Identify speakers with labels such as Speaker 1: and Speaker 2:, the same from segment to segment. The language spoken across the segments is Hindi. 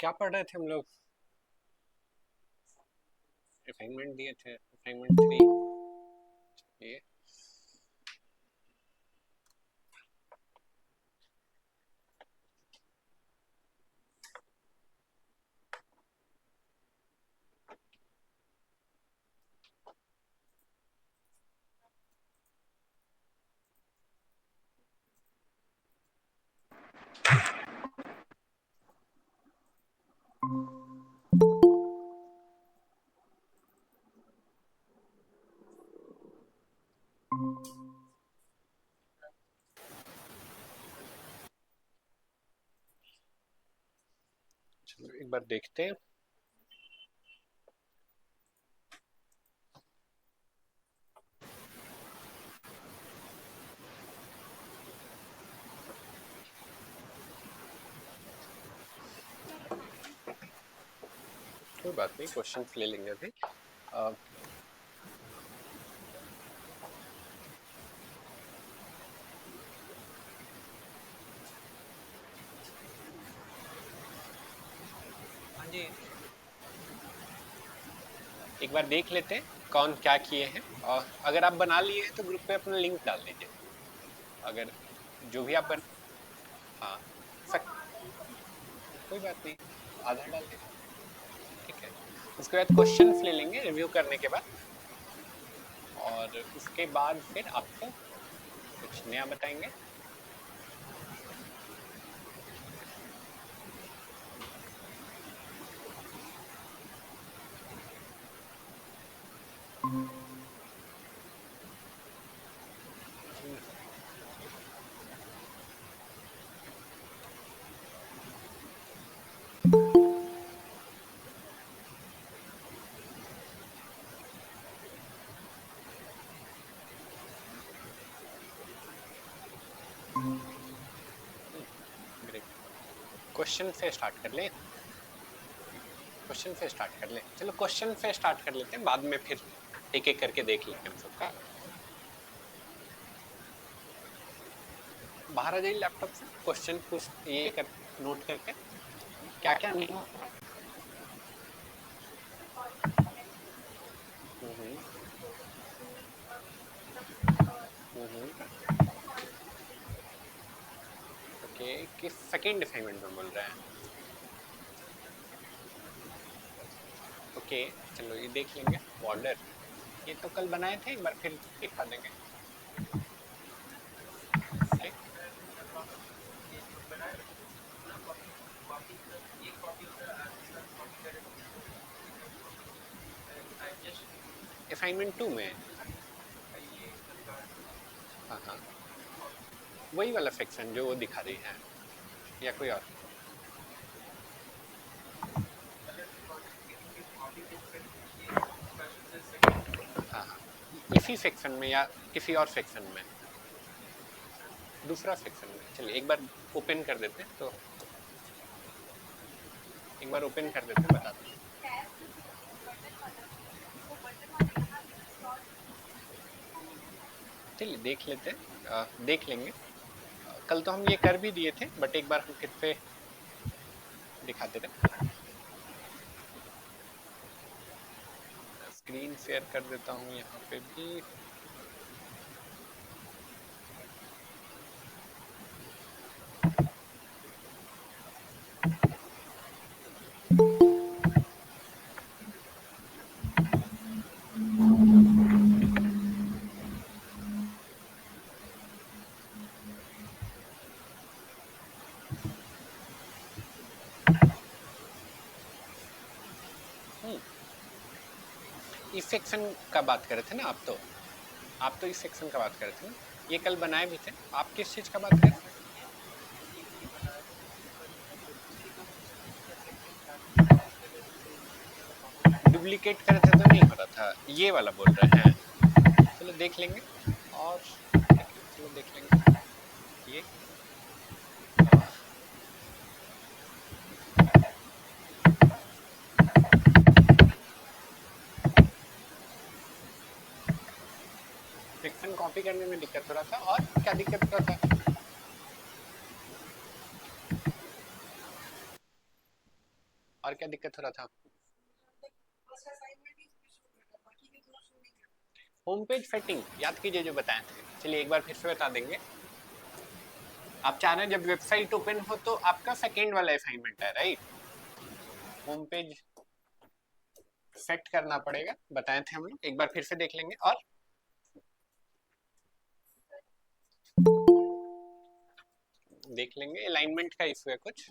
Speaker 1: क्या पढ़ रहे थे हम लोग? रिफाइनमेंट दिए थे, रिफाइनमेंट 3। ये चलो एक बार देखते हैं। कोई बात नहीं, क्वेश्चन ले लेंगे अभी। हाँ जी, एक बार देख लेते हैं कौन क्या किए हैं, और अगर आप बना लिए हैं तो ग्रुप पे अपना लिंक डाल दीजिए। अगर जो भी आप हाँ, सक... कोई बात नहीं, आधा डाल दीजिए, ठीक है। उसके बाद क्वेश्चंस ले लेंगे रिव्यू करने के बाद, और उसके बाद फिर आपको कुछ नया बताएंगे। ग्रेट, क्वेश्चन से स्टार्ट कर लें। क्वेश्चन से स्टार्ट कर लें, चलो क्वेश्चन से स्टार्ट कर लेते हैं, बाद में फिर एक एक करके देख लेंगे हम सबका। बाहर आ जाइए लैपटॉप से, क्वेश्चन कुछ ये कर नोट करके क्या क्या नहीं। हम्म, ओके, किस सेकेंड असाइनमेंट में बोल रहे हैं? ओके, चलो ये देख लेंगे। बॉर्डर, ये तो कल बनाए थे, एक बार फिर दिखा देंगे। ओके, असाइनमेंट 2 में। हाँ हाँ, वही वाला सेक्शन जो वो दिखा रही है, या कोई और? हाँ हाँ, इसी सेक्शन में या किसी और सेक्शन में? दूसरा सेक्शन में, चलिए एक बार ओपन कर देते हैं, तो एक बार ओपन कर देते हैं, बताते हैं। चलिए देख लेते हैं, देख लेंगे। कल तो हम ये कर भी दिए थे, बट एक बार हम फिर से दिखाते रहे। स्क्रीन शेयर कर देता हूँ यहाँ पे भी। इस सेक्शन का बात कर रहे थे ना आप तो इस सेक्शन का बात कर रहे थे ना, ये कल बनाए भी थे। आप किस चीज का बात कर रहे थे? डुप्लीकेट कर रहे थे तो नहीं हो रहा था, ये वाला बोल रहे हैं। चलो देख लेंगे, और चलो देख लेंगे ये। सेक्शन कॉपी करने में दिक्कत हो रहा था, और क्या दिक्कत हो रहा था? और क्या दिक्कत हो रहा था? होम पेज सेटिंग याद कीजिए जो बताए थे। चलिए एक बार फिर से बता देंगे। आप चाह रहे हैं जब वेबसाइट ओपन हो तो आपका सेकेंड वाला असाइनमेंट है, राइट? होम पेज सेट करना पड़ेगा, बताए थे हम लोग, एक बार फिर से देख लेंगे। और देख लेंगे अलाइनमेंट का इशू है कुछ।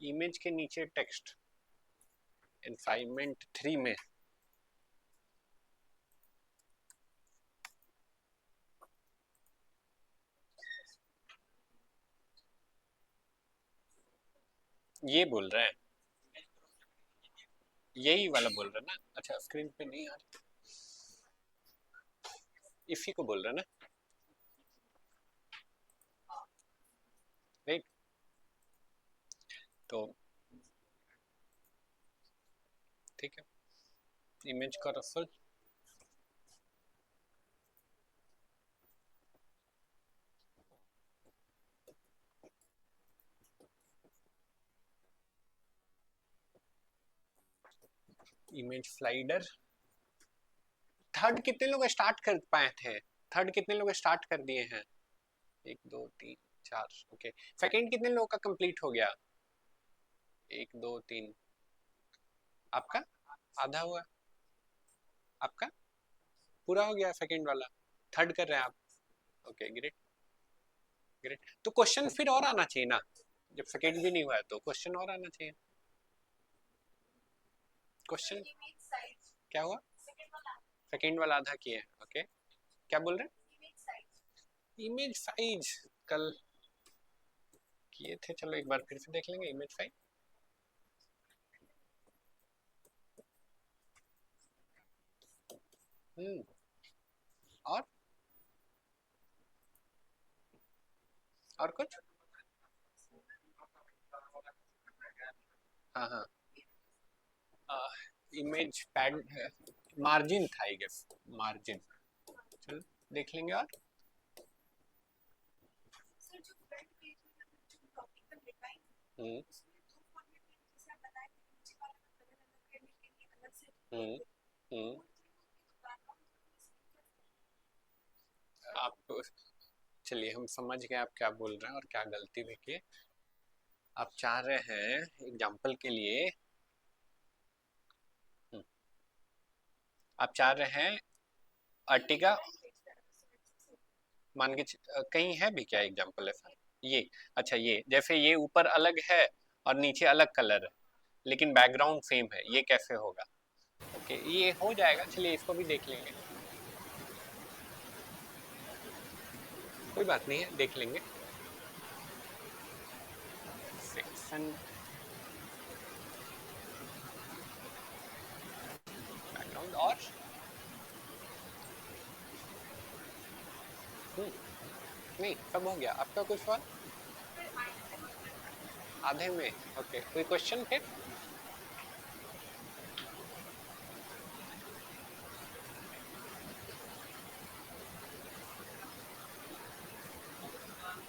Speaker 1: इमेज के नीचे टेक्स्ट असाइनमेंट 3 में ये बोल रहे हैं, यही वाला बोल रहे हैं ना? अच्छा स्क्रीन पे नहीं आ रहा, इसी को बोल रहे हैं ना, राइट? तो ठीक है, इमेज का रफल इमेज स्लाइडर। थर्ड कितने लोग स्टार्ट कर पाए थे? थर्ड कितने लोग स्टार्ट कर दिए हैं? 1 2 3 4, ओके। सेकंड कितने लोगों का कंप्लीट हो गया? 1 2 3। आपका आधा हुआ, आपका पूरा हो गया सेकंड वाला, थर्ड कर रहे हैं आप। Okay great great. तो क्वेश्चन फिर और आना चाहिए ना, जब सेकंड भी नहीं हुआ है तो क्वेश्चन और आना चाहिए। क्वेश्चन क्या हुआ? सेकंड वाला आधा किए, ओके। क्या बोल रहे हैं? इमेज साइज कल किए थे, चलो एक बार फिर से देख लेंगे इमेज साइज। और और कुछ? हाँ हाँ, इमेज पैड मार्जिन था आई गेस, मार्जिन। चलो देख लेंगे। और हम्म हम्म हम्म आप चलिए हम समझ गए आप क्या बोल रहे हैं और क्या गलती भी की। आप चाह रहे हैं एग्जाम्पल के लिए, हम्म, आप चाह रहे हैं अर्टिगा मान के कहीं है भी क्या एग्जाम्पल ऐसा? ये अच्छा, ये जैसे ये ऊपर अलग है और नीचे अलग कलर है लेकिन बैकग्राउंड सेम है, ये कैसे होगा? ओके ये हो जाएगा, चलिए इसको भी देख लेंगे, कोई बात नहीं है, देख लेंगे। सेक्शन बैकग्राउंड और नहीं सब हो गया। आपका कोई सवाल? आधे में, ओके कोई क्वेश्चन फिर?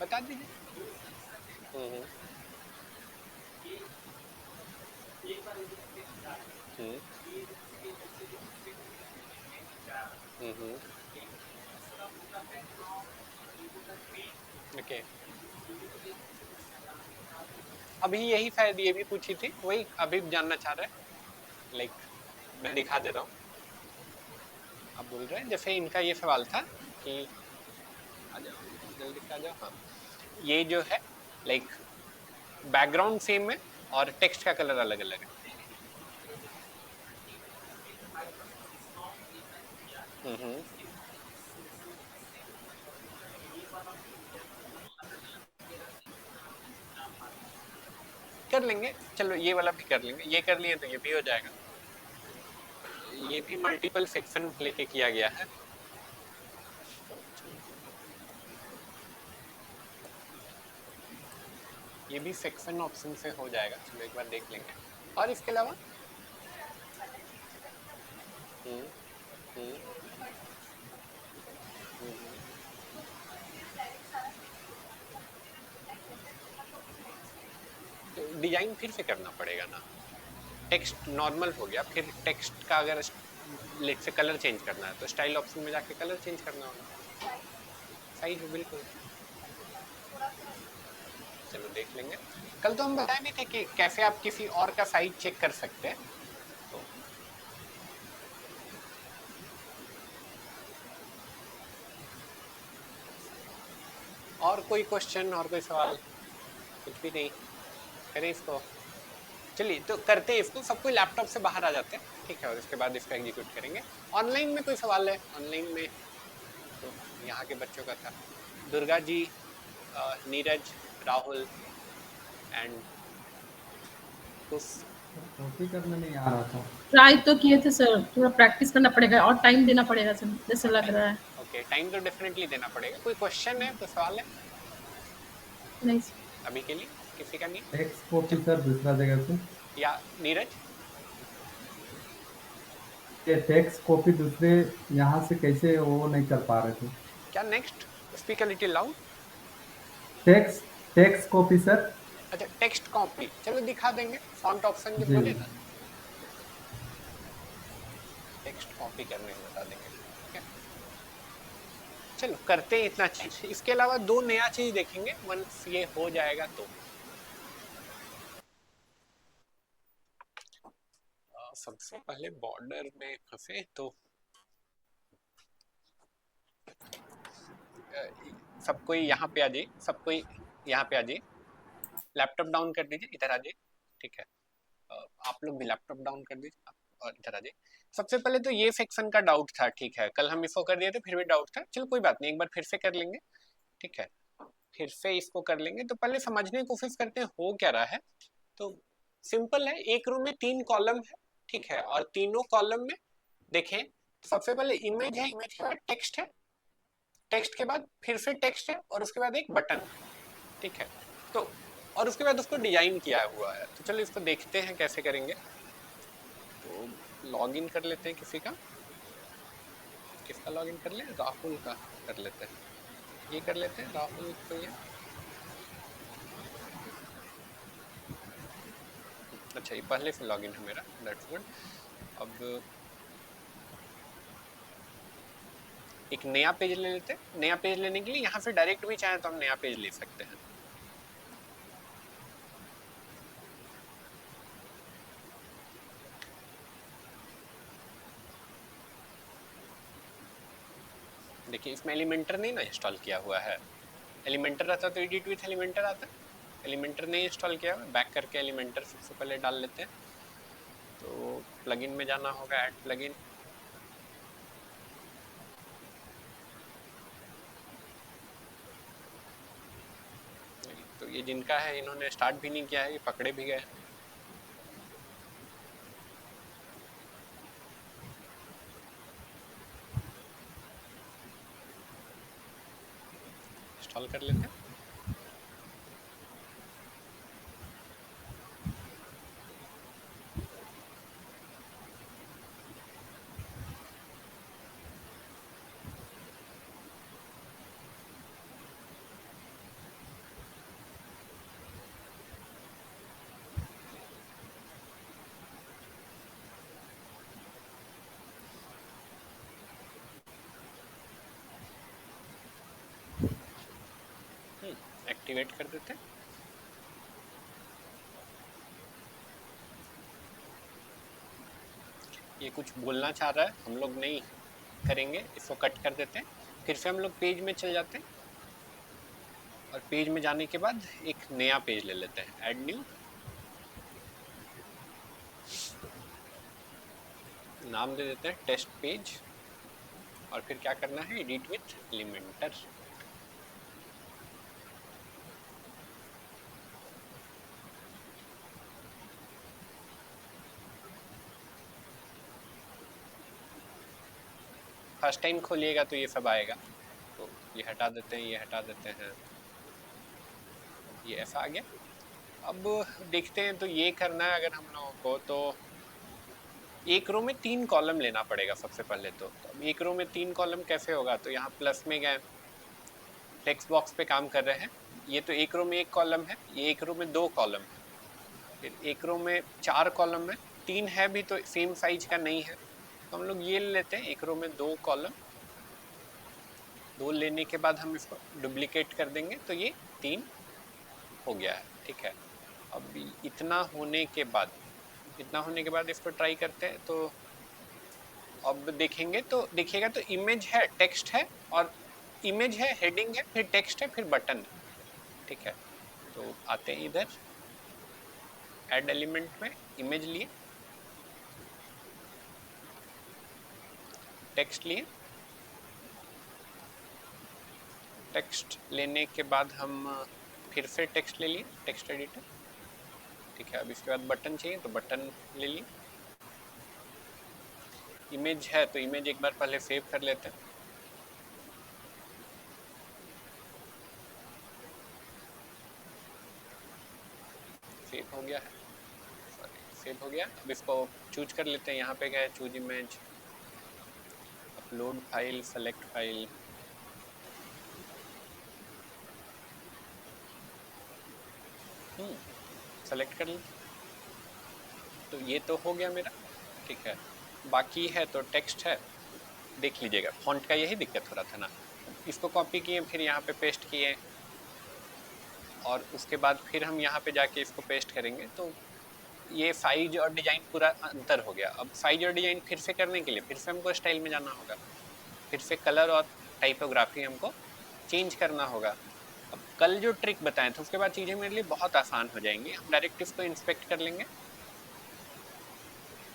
Speaker 1: बता दीजिए। हम्म हम्म हम्म ओके। अभी यही शायद ये भी पूछी थी, वही अभी जानना चाह रहे हैं, लाइक मैं दिखा दे रहा हूँ। आप बोल रहे हैं जैसे इनका ये सवाल था कि आ जाओ जल्दी से आ जाओ, हाँ ये जो है लाइक बैकग्राउंड सेम है और टेक्स्ट का कलर अलग अलग है। हम्म कर लेंगे, चलो ये वाला भी कर लेंगे, ये कर लिए तो ये भी हो जाएगा। ये भी मल्टीपल सेक्शन लेके किया गया है। ये भी सेक्शन ऑप्शन से हो जाएगा, चलो एक बार देख लेंगे। और इसके अलावा हम्म हम्म तो डिजाइन फिर से करना पड़ेगा ना। टेक्स्ट नॉर्मल हो गया, फिर टेक्स्ट का अगर लेट से कलर चेंज करना है तो स्टाइल ऑप्शन में जाके कलर चेंज करना होगा। साइज बिल्कुल, चलो देख लेंगे। कल तो हम बताए भी थे कि कैसे आप किसी और का साइज चेक कर सकते हैं। तो और कोई क्वेश्चन और कोई सवाल? कुछ भी नहीं, करें इसको। चलिए तो करते हैं इसको, सब कोई लैपटॉप से बाहर आ जाते हैं, ठीक है, और इसके बाद इसको एग्जीक्यूट करेंगे। ऑनलाइन में कोई सवाल है? ऑनलाइन में तो यहाँ के बच्चों का था, दुर्गा जी, नीरज, राहुल एंड कुछ।
Speaker 2: कॉपी करने नहीं आ रहा था।
Speaker 3: ट्राई तो किए थे सर, थोड़ा प्रैक्टिस करना पड़ेगा और टाइम देना पड़ेगा सर, जैसे लग रहा है।
Speaker 1: ओके, टाइम तो डेफिनेटली देना पड़ेगा। कोई क्वेश्चन है, कोई सवाल है
Speaker 3: नहीं
Speaker 1: अभी के लिए? किसी का नहीं?
Speaker 2: टेक्स्ट कॉपी सर दूसरा जगह से,
Speaker 1: या नीरज?
Speaker 2: ये टेक्स्ट कॉपी दूसरे यहाँ से कैसे वो नहीं कर पा रहे थे।
Speaker 1: क्या next? Speak a little loud.
Speaker 2: Text text copy sir.
Speaker 1: अच्छा, टेक्स्ट कॉपी, चलो दिखा देंगे, फॉन्ट ऑप्शन जब
Speaker 2: जी
Speaker 1: बोले ना टेक्स्ट कॉपी करने को बता देंगे, ठीक है। चलो करते हैं इतना चीज, इसके अलावा दो नया चीज देखेंगे वंस ये हो जाएगा तो। सबसे पहले बॉर्डर में फंसे तो सब कोई यहाँ पे आ जाइए, सब कोई यहाँ पे आ जाइए, लैपटॉप डाउन कर दीजिए, इधर आ जाइए, ठीक है। आप लोग भी लैपटॉप डाउन कर दीजिए और इधर आ जाइए। सबसे पहले तो ये सेक्शन का डाउट था, ठीक है, कल हम इसको कर दिए थे फिर भी डाउट था, चलो कोई बात नहीं, एक बार फिर से कर लेंगे, ठीक है। फिर से इसको कर लेंगे तो पहले समझने की कोशिश करते हैं हो क्या रहा है। तो सिंपल है, एक रो में 3 कॉलम है, ठीक है, और तीनों कॉलम में देखें, सबसे पहले इमेज है, इमेज के बाद टेक्स्ट है, टेक्स्ट के बाद फिर से टेक्स्ट है और उसके बाद एक बटन, ठीक है। तो और उसके बाद उसको डिजाइन किया हुआ है, तो चलो इसको देखते हैं कैसे करेंगे। तो लॉग इन कर लेते हैं किसी का, किसका लॉग इन कर ले, राहुल का कर लेते हैं, ये कर लेते हैं राहुल को ये। अच्छा, ये पहले से लॉग इन है मेरा, दैट्स गुड। अब एक नया पेज ले लेते हैं, नया पेज लेने के लिए यहाँ से डायरेक्ट भी चाहे तो हम नया पेज ले सकते हैं। देखिए इसमें एलिमेंटर नहीं ना इंस्टॉल किया हुआ है, एलिमेंटर रहता तो एडिट विथ एलिमेंटर आता, एलिमेंटर नहीं इंस्टॉल किया हुआ, बैक करके एलिमेंटर सबसे पहले डाल लेते हैं। तो प्लगइन में जाना होगा, ऐड प्लगइन, तो ये जिनका है इन्होंने स्टार्ट भी नहीं किया है, ये पकड़े भी गए। इंस्टॉल कर लेते हैं। एक्टिवेट कर देते हैं। ये कुछ बोलना चाह रहा है, हम लोग नहीं करेंगे, इसको कट कर देते हैं। फिर से हम लोग पेज में चल जाते हैं और पेज में जाने के बाद एक नया पेज ले लेते हैं, ऐड न्यू, नाम दे देते हैं टेस्ट पेज, और फिर क्या करना है, edit with Elementor. First time खोलिएगा तो ये सब आएगा, तो ये हटा देते हैं, ये हटा देते हैं, ये ऐसा आ गया। अब देखते हैं, तो ये करना है अगर हम लोगों को, तो एक रो में 3 कॉलम लेना पड़ेगा सबसे पहले तो अब एक रो में 3 कॉलम कैसे होगा, तो यहाँ प्लस में गए, टेक्स्ट बॉक्स पे काम कर रहे हैं, ये तो एक रो में 1 कॉलम है, ये एक रो में 2 कॉलम है, फिर एक रो में 4 कॉलम है, 3 है भी तो सेम साइज का नहीं है, तो हम लोग ये लेते हैं, एक रो में 2 कॉलम, 2 लेने के बाद हम इसको डुप्लीकेट कर देंगे तो ये 3 हो गया है, ठीक है। अब इतना होने के बाद इसको ट्राई करते हैं, तो अब देखेंगे तो देखिएगा तो इमेज है, टेक्स्ट है, और इमेज है, हेडिंग है, फिर टेक्स्ट है, फिर बटन है, ठीक है। तो आते हैं इधर ऐड एलिमेंट में, इमेज लिए, टेक्स्ट लिए, टेक्स्ट लेने के बाद हम फिर से टेक्स्ट ले लिए, टेक्स्ट एडिटर, ठीक है। अब इसके बाद बटन चाहिए तो बटन ले लिए, इमेज है तो इमेज एक बार पहले सेव कर लेते हैं, सेव हो गया है, सेव हो गया। अब इसको चूज कर लेते हैं, यहाँ पे गए choose image, upload file, select file, select कर लेते, तो ये तो हो गया मेरा, ठीक है। बाकी है तो टेक्स्ट है, देख लीजिएगा फॉन्ट का यही दिक्कत हो रहा था ना, इसको कॉपी किए, फिर यहाँ पे पेस्ट किए, और उसके बाद फिर हम यहाँ पे जाके इसको पेस्ट करेंगे, तो ये साइज और डिजाइन पूरा अंतर हो गया। अब साइज और डिजाइन फिर से करने के लिए फिर से हमको स्टाइल में जाना होगा, फिर से कलर और टाइपोग्राफी हमको चेंज करना होगा। अब कल जो ट्रिक बताए थे उसके बाद चीज़ें मेरे लिए बहुत आसान हो जाएंगी। हम डायरेक्ट इसको इंस्पेक्ट कर लेंगे,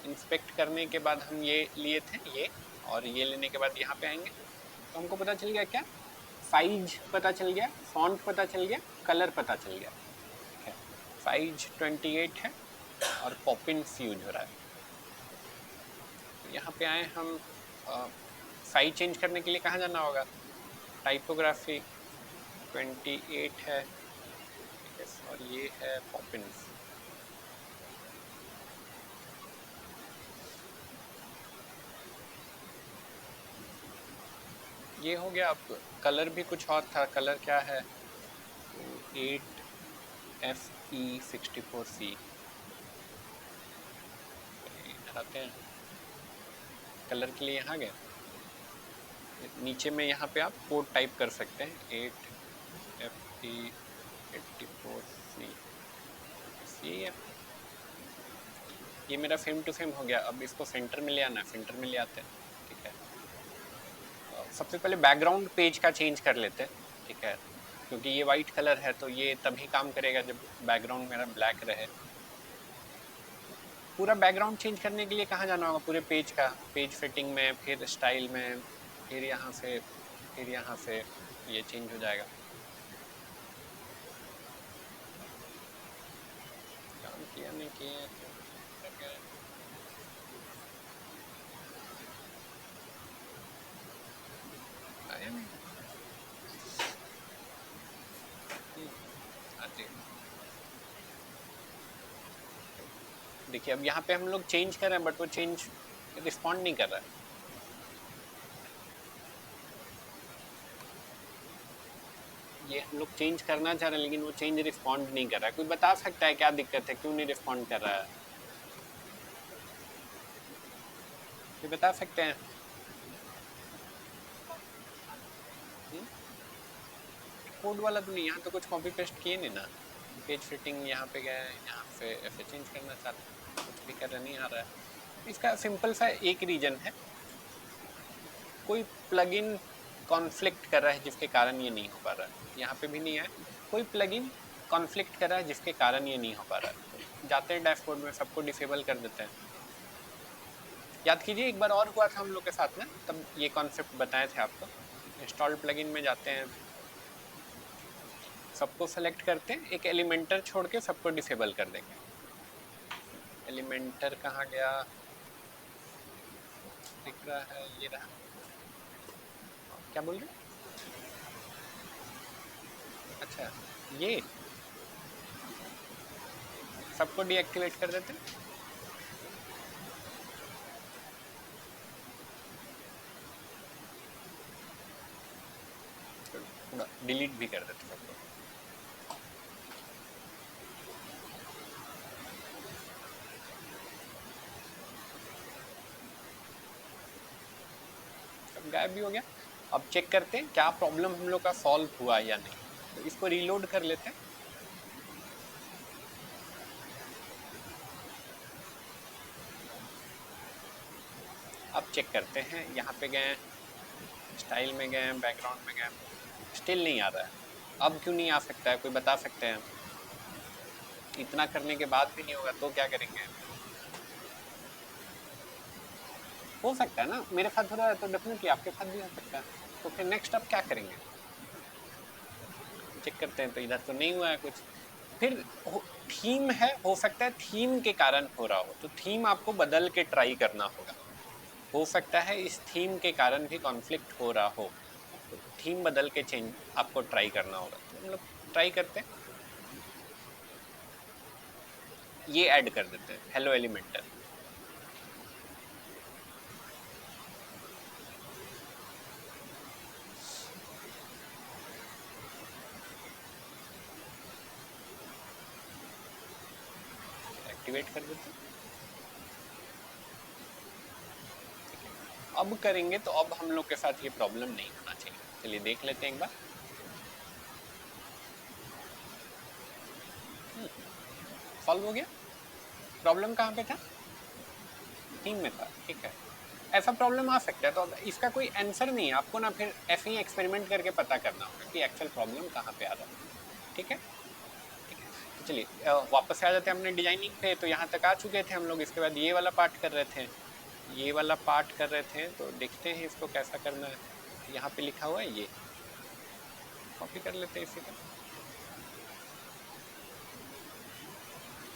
Speaker 1: इंस्पेक्ट करने के बाद हम ये लिए थे ये, और ये लेने के बाद यहाँ पे आएंगे तो हमको पता चल गया क्या, साइज पता चल गया, फॉन्ट पता चल गया, कलर पता चल गया, ठीक है। साइज 28 है और पॉपिन यूज हो रहा है। तो यहाँ पे आए हम, साइज चेंज करने के लिए कहाँ जाना होगा, टाइपोग्राफी 28 है, ठीक है, और ये है पॉपिन। ये हो गया। अब कलर भी कुछ और था, कलर क्या है, तो 8FE64C, इधर आते हैं, कलर के लिए यहाँ गए, नीचे में यहाँ पे आप कोड टाइप कर सकते हैं, 8FE84C, ये मेरा फेम टू फेम हो गया। अब इसको सेंटर में ले आना है, सेंटर में ले आते हैं, ठीक है। सबसे पहले बैकग्राउंड पेज का चेंज कर लेते हैं, ठीक है, क्योंकि ये वाइट कलर है तो ये तभी काम करेगा जब बैकग्राउंड मेरा ब्लैक रहे। पूरा बैकग्राउंड चेंज करने के लिए कहाँ जाना होगा, पूरे पेज का, पेज फिटिंग में, फिर स्टाइल में, फिर यहाँ से, फिर यहाँ से ये चेंज हो जाएगा। काम किया नहीं किया आया नहीं, देखिए अब यहाँ पे हम लोग चेंज कर रहे हैं बट वो चेंज रिस्पॉन्ड नहीं कर रहा है। ये हम लोग चेंज करना चाह रहे हैं लेकिन वो चेंज रिस्पॉन्ड नहीं कर रहा है। कोई बता सकता है क्या दिक्कत है, क्यों नहीं रिस्पॉन्ड कर रहा है, ये बता सकते हैं? कोड वाला तो नहीं, यहाँ तो कुछ कॉपी पेस्ट किए नहीं ना, पेज फिटिंग यहाँ पे गए, यहाँ पे ऐसे चेंज करना चाहते हैं, कुछ भी करना नहीं आ रहा है। इसका सिंपल सा एक रीजन है, कोई प्लगइन कॉन्फ्लिक्ट कर रहा है जिसके कारण ये नहीं हो पा रहा है। यहाँ पे भी नहीं है, कोई प्लगइन कॉन्फ्लिक्ट कर रहा है जिसके कारण ये नहीं हो पा रहा है। तो जाते हैं डैशबोर्ड में, सबको डिसेबल कर देते हैं। याद कीजिए एक बार और हुआ था हम लोग के साथ में, तब ये कॉन्सेप्ट बताए थे आपको। इंस्टॉल प्लगइन में जाते हैं, सबको सेलेक्ट करते हैं, एक एलिमेंटर छोड़ के सबको डिसेबल कर देंगे। एलिमेंटर कहाँ गया, दिख रहा है, ये रहा। क्या बोल रहे? अच्छा, ये सबको डीएक्टिवेट कर देते हैं। थोड़ा डिलीट भी कर देते सबको। सब गायब भी हो गया। अब चेक करते हैं क्या प्रॉब्लम हम लोग का सॉल्व हुआ या नहीं, तो इसको रीलोड कर लेते हैं। अब चेक करते हैं, यहाँ पे गए, स्टाइल में गए, बैकग्राउंड में गए, स्टिल नहीं आ रहा है। अब क्यों नहीं आ सकता है, कोई बता सकते हैं? इतना करने के बाद भी नहीं होगा तो क्या करेंगे? हो सकता है ना, मेरे साथ हो रहा है तो डेफिनेटली आपके साथ भी हो सकता है। तो फिर नेक्स्ट अब क्या करेंगे? चेक करते हैं, तो इधर तो नहीं हुआ है कुछ। फिर थीम है, हो सकता है थीम के कारण हो रहा हो, तो थीम आपको बदल के ट्राई करना होगा। हो सकता है इस थीम के कारण भी कॉन्फ्लिक्ट हो रहा हो, तो थीम बदल के चेंज आपको ट्राई करना होगा। तो हम लोग ट्राई करते हैं, ये ऐड कर देते हैं, हेलो एलिमेंटर। एक्टिवेट कर देते हैं। अब करेंगे तो अब हम लोग के साथ ये प्रॉब्लम नहीं होना चाहिए। चलिए देख लेते हैं एक बार। सॉल्व हो गया। प्रॉब्लम कहाँ पे था? थीम में था, ठीक है। ऐसा प्रॉब्लम आ सकता है, तो इसका कोई आंसर नहीं है, आपको ना फिर ऐसे ही एक्सपेरिमेंट करके पता करना होगा कि एक्चुअल प्रॉब्लम कहाँ पे आ रहा है। ठीक है, ठीक है। तो चलिए वापस आ जाते हैं अपने डिजाइनिंग पे। तो यहाँ तक आ चुके थे हम लोग, इसके बाद ये वाला पार्ट कर रहे थे, ये वाला पार्ट कर रहे थे। तो देखते हैं इसको कैसा करना है। यहाँ पे लिखा हुआ है, ये कॉपी कर लेते हैं इसी का।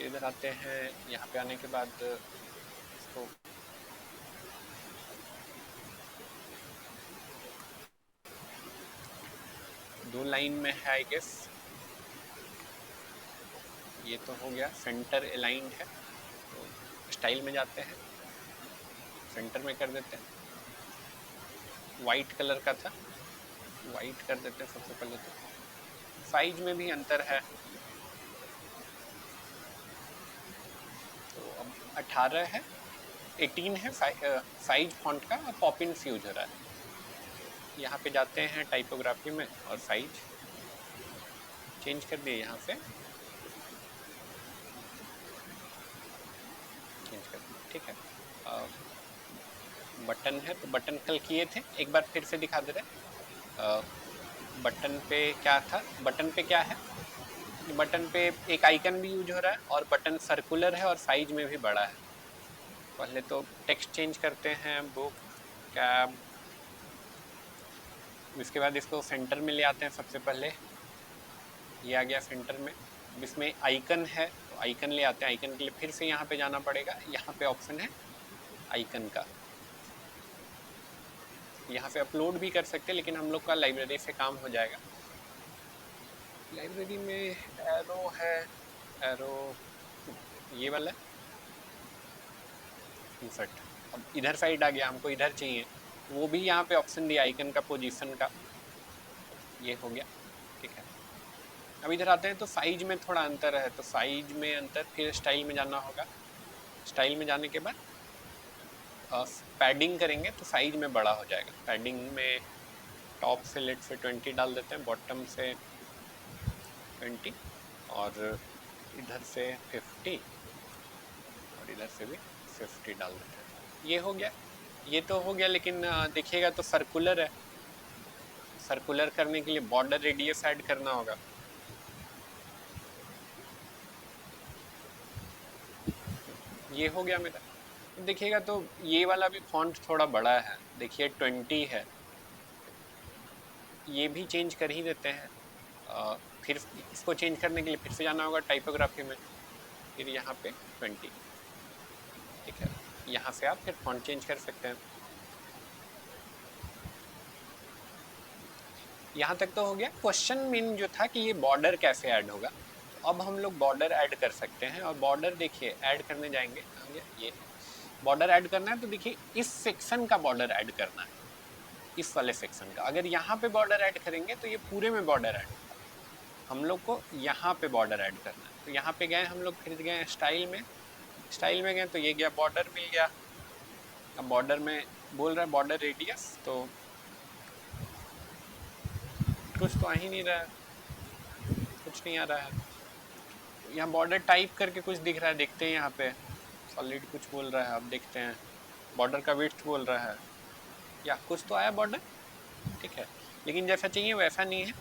Speaker 1: इधर आते हैं, यहाँ पे आने के बाद इसको दो लाइन में है आई गेस। ये तो हो गया, सेंटर अलाइंड है। तो स्टाइल में जाते हैं, सेंटर में कर देते हैं। वाइट कलर का था, वाइट कर देते हैं सबसे पहले। तो साइज में भी अंतर है, तो अब 18 है, 18 है साइज फॉन्ट का। पॉप इन फ्यूज हो रहा है। यहाँ पे जाते हैं टाइपोग्राफी में और साइज चेंज कर दिए, यहाँ से चेंज कर दिए, ठीक है। बटन है, तो बटन कल किए थे, एक बार फिर से दिखा दे रहे। बटन पे क्या था, बटन पे क्या है, बटन पे एक आइकन भी यूज हो रहा है और बटन सर्कुलर है और साइज में भी बड़ा है। पहले तो टेक्स्ट चेंज करते हैं, बुक कैब। इसके बाद इसको सेंटर में ले आते हैं सबसे पहले, ये आ गया सेंटर में। अब इसमें आइकन है, तो आइकन ले आते हैं। आइकन के लिए फिर से यहाँ पे जाना पड़ेगा, यहाँ पे ऑप्शन है आइकन का। यहाँ से अपलोड भी कर सकते हैं, लेकिन हम लोग का लाइब्रेरी से काम हो जाएगा। लाइब्रेरी में एरो है, एरो ये वाला इंसर्ट। अब इधर साइड आ गया, हमको इधर चाहिए, वो भी यहाँ पे ऑप्शन दिया आइकन का, पोजीशन का। ये हो गया, ठीक है। अब इधर आते हैं तो साइज में थोड़ा अंतर है, तो साइज में अंतर, फिर स्टाइल में जाना होगा। स्टाइल में जाने के बाद पैडिंग करेंगे तो साइज में बड़ा हो जाएगा। पैडिंग में टॉप से लेट से 20 डाल देते हैं, बॉटम से 20 और इधर से 50 और इधर से भी 50 डाल देते हैं। ये हो गया, ये तो हो गया। लेकिन देखिएगा तो सर्कुलर है, सर्कुलर करने के लिए बॉर्डर रेडियस ऐड करना होगा। ये हो गया मेरा। देखिएगा तो ये वाला भी फॉन्ट थोड़ा बड़ा है, देखिए 20 है, ये भी चेंज कर ही देते हैं। फिर इसको चेंज करने के लिए फिर से जाना होगा टाइपोग्राफी में, फिर यहाँ पे 20, ठीक है। यहाँ से आप फिर फॉन्ट चेंज कर सकते हैं। यहाँ तक तो हो गया। क्वेश्चन मेन जो था कि ये बॉर्डर कैसे ऐड होगा, तो अब हम लोग बॉर्डर ऐड कर सकते हैं। और बॉर्डर देखिए ऐड करने जाएंगे, ये बॉर्डर ऐड करना है, तो देखिए इस सेक्शन का बॉर्डर ऐड करना है। इस वाले सेक्शन का। अगर यहाँ पे बॉर्डर ऐड करेंगे तो ये पूरे में बॉर्डर ऐड होगा, हम लोग को यहाँ पे बॉर्डर ऐड करना है। तो यहाँ पे गए हम लोग, फिर गए स्टाइल में, स्टाइल में गए तो ये गया बॉर्डर मिल गया। अब बॉर्डर में बोल रहा है बॉर्डर रेडियस, तो कुछ तो आ ही नहीं रहा है, कुछ नहीं आ रहा है। यहाँ बॉर्डर टाइप करके कुछ दिख रहा है, देखते हैं यहाँ पे सॉलिड कुछ बोल रहा है, अब देखते हैं बॉर्डर का विड्थ बोल रहा है, या कुछ तो आया बॉर्डर, ठीक है, लेकिन जैसा चाहिए वैसा नहीं है,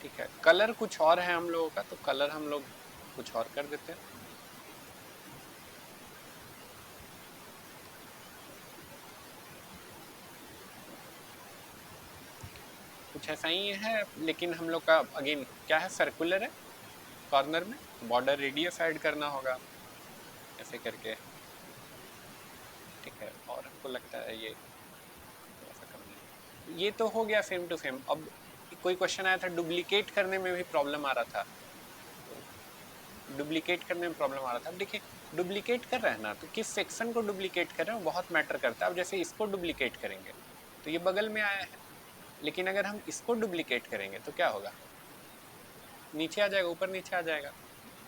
Speaker 1: ठीक है। कलर कुछ और है हम लोगों का, तो कलर हम लोग कुछ और कर देते हैं। कुछ ऐसा ही है, लेकिन हम लोग का अगेन क्या है, सर्कुलर है, कॉर्नर में बॉर्डर रेडियस ऐड करना होगा ऐसे करके, ठीक है। और हमको लगता है ये ऐसा करना है। ये तो हो गया फेम टू फेम। अब कोई क्वेश्चन आया था डुप्लीकेट करने में भी प्रॉब्लम आ रहा था, डुप्लीकेट करने में प्रॉब्लम आ रहा था। अब देखिए डुप्लीकेट कर रहे हैं ना, तो किस सेक्शन को डुप्लीकेट कर रहे हैं बहुत मैटर करता है। अब जैसे इसको डुप्लीकेट करेंगे तो ये बगल में आया है, लेकिन अगर हम इसको डुप्लीकेट करेंगे तो क्या होगा, नीचे आ जाएगा, ऊपर नीचे आ जाएगा,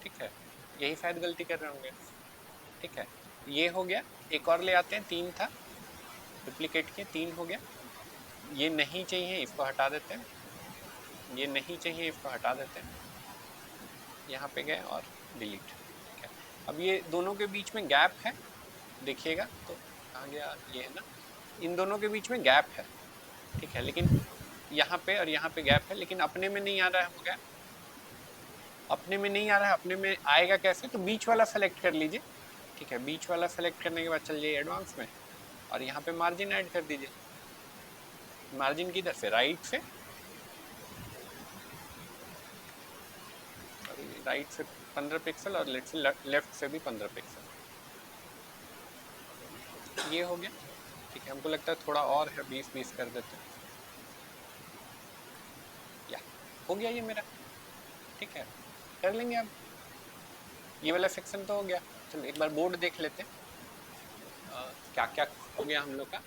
Speaker 1: ठीक है। यही शायद गलती कर रहे होंगे, ठीक है। ये हो गया, एक और ले आते हैं, 3 था डुप्लीकेट किए, 3 हो गया। ये नहीं चाहिए, इसको हटा देते हैं, ये नहीं चाहिए, इसको हटा देते हैं, यहाँ पे गए और डिलीट, ठीक है। अब ये दोनों के बीच में गैप है, देखिएगा तो कहाँ गया, ये है ना, इन दोनों के बीच में गैप है, ठीक है, लेकिन यहाँ पे और यहाँ पे गैप है, लेकिन अपने में नहीं आ रहा है वो गैप, अपने में नहीं आ रहा है। अपने में आएगा कैसे, तो बीच वाला सेलेक्ट कर लीजिए, ठीक है। बीच वाला सेलेक्ट करने के बाद चल जाइए एडवांस में और यहाँ पे मार्जिन ऐड कर दीजिए। मार्जिन किधर से, राइट से, राइट से 15 पिक्सल और लेफ्ट से भी 15 पिक्सल, ये हो गया, ठीक है। हमको लगता है थोड़ा और है, 20-20 कर देते हैं, या हो गया ये मेरा, ठीक है, कर लेंगे। अब ये वाला सेक्शन तो हो गया। चलो एक बार बोर्ड देख लेते हैं क्या क्या हो गया हम लोग का।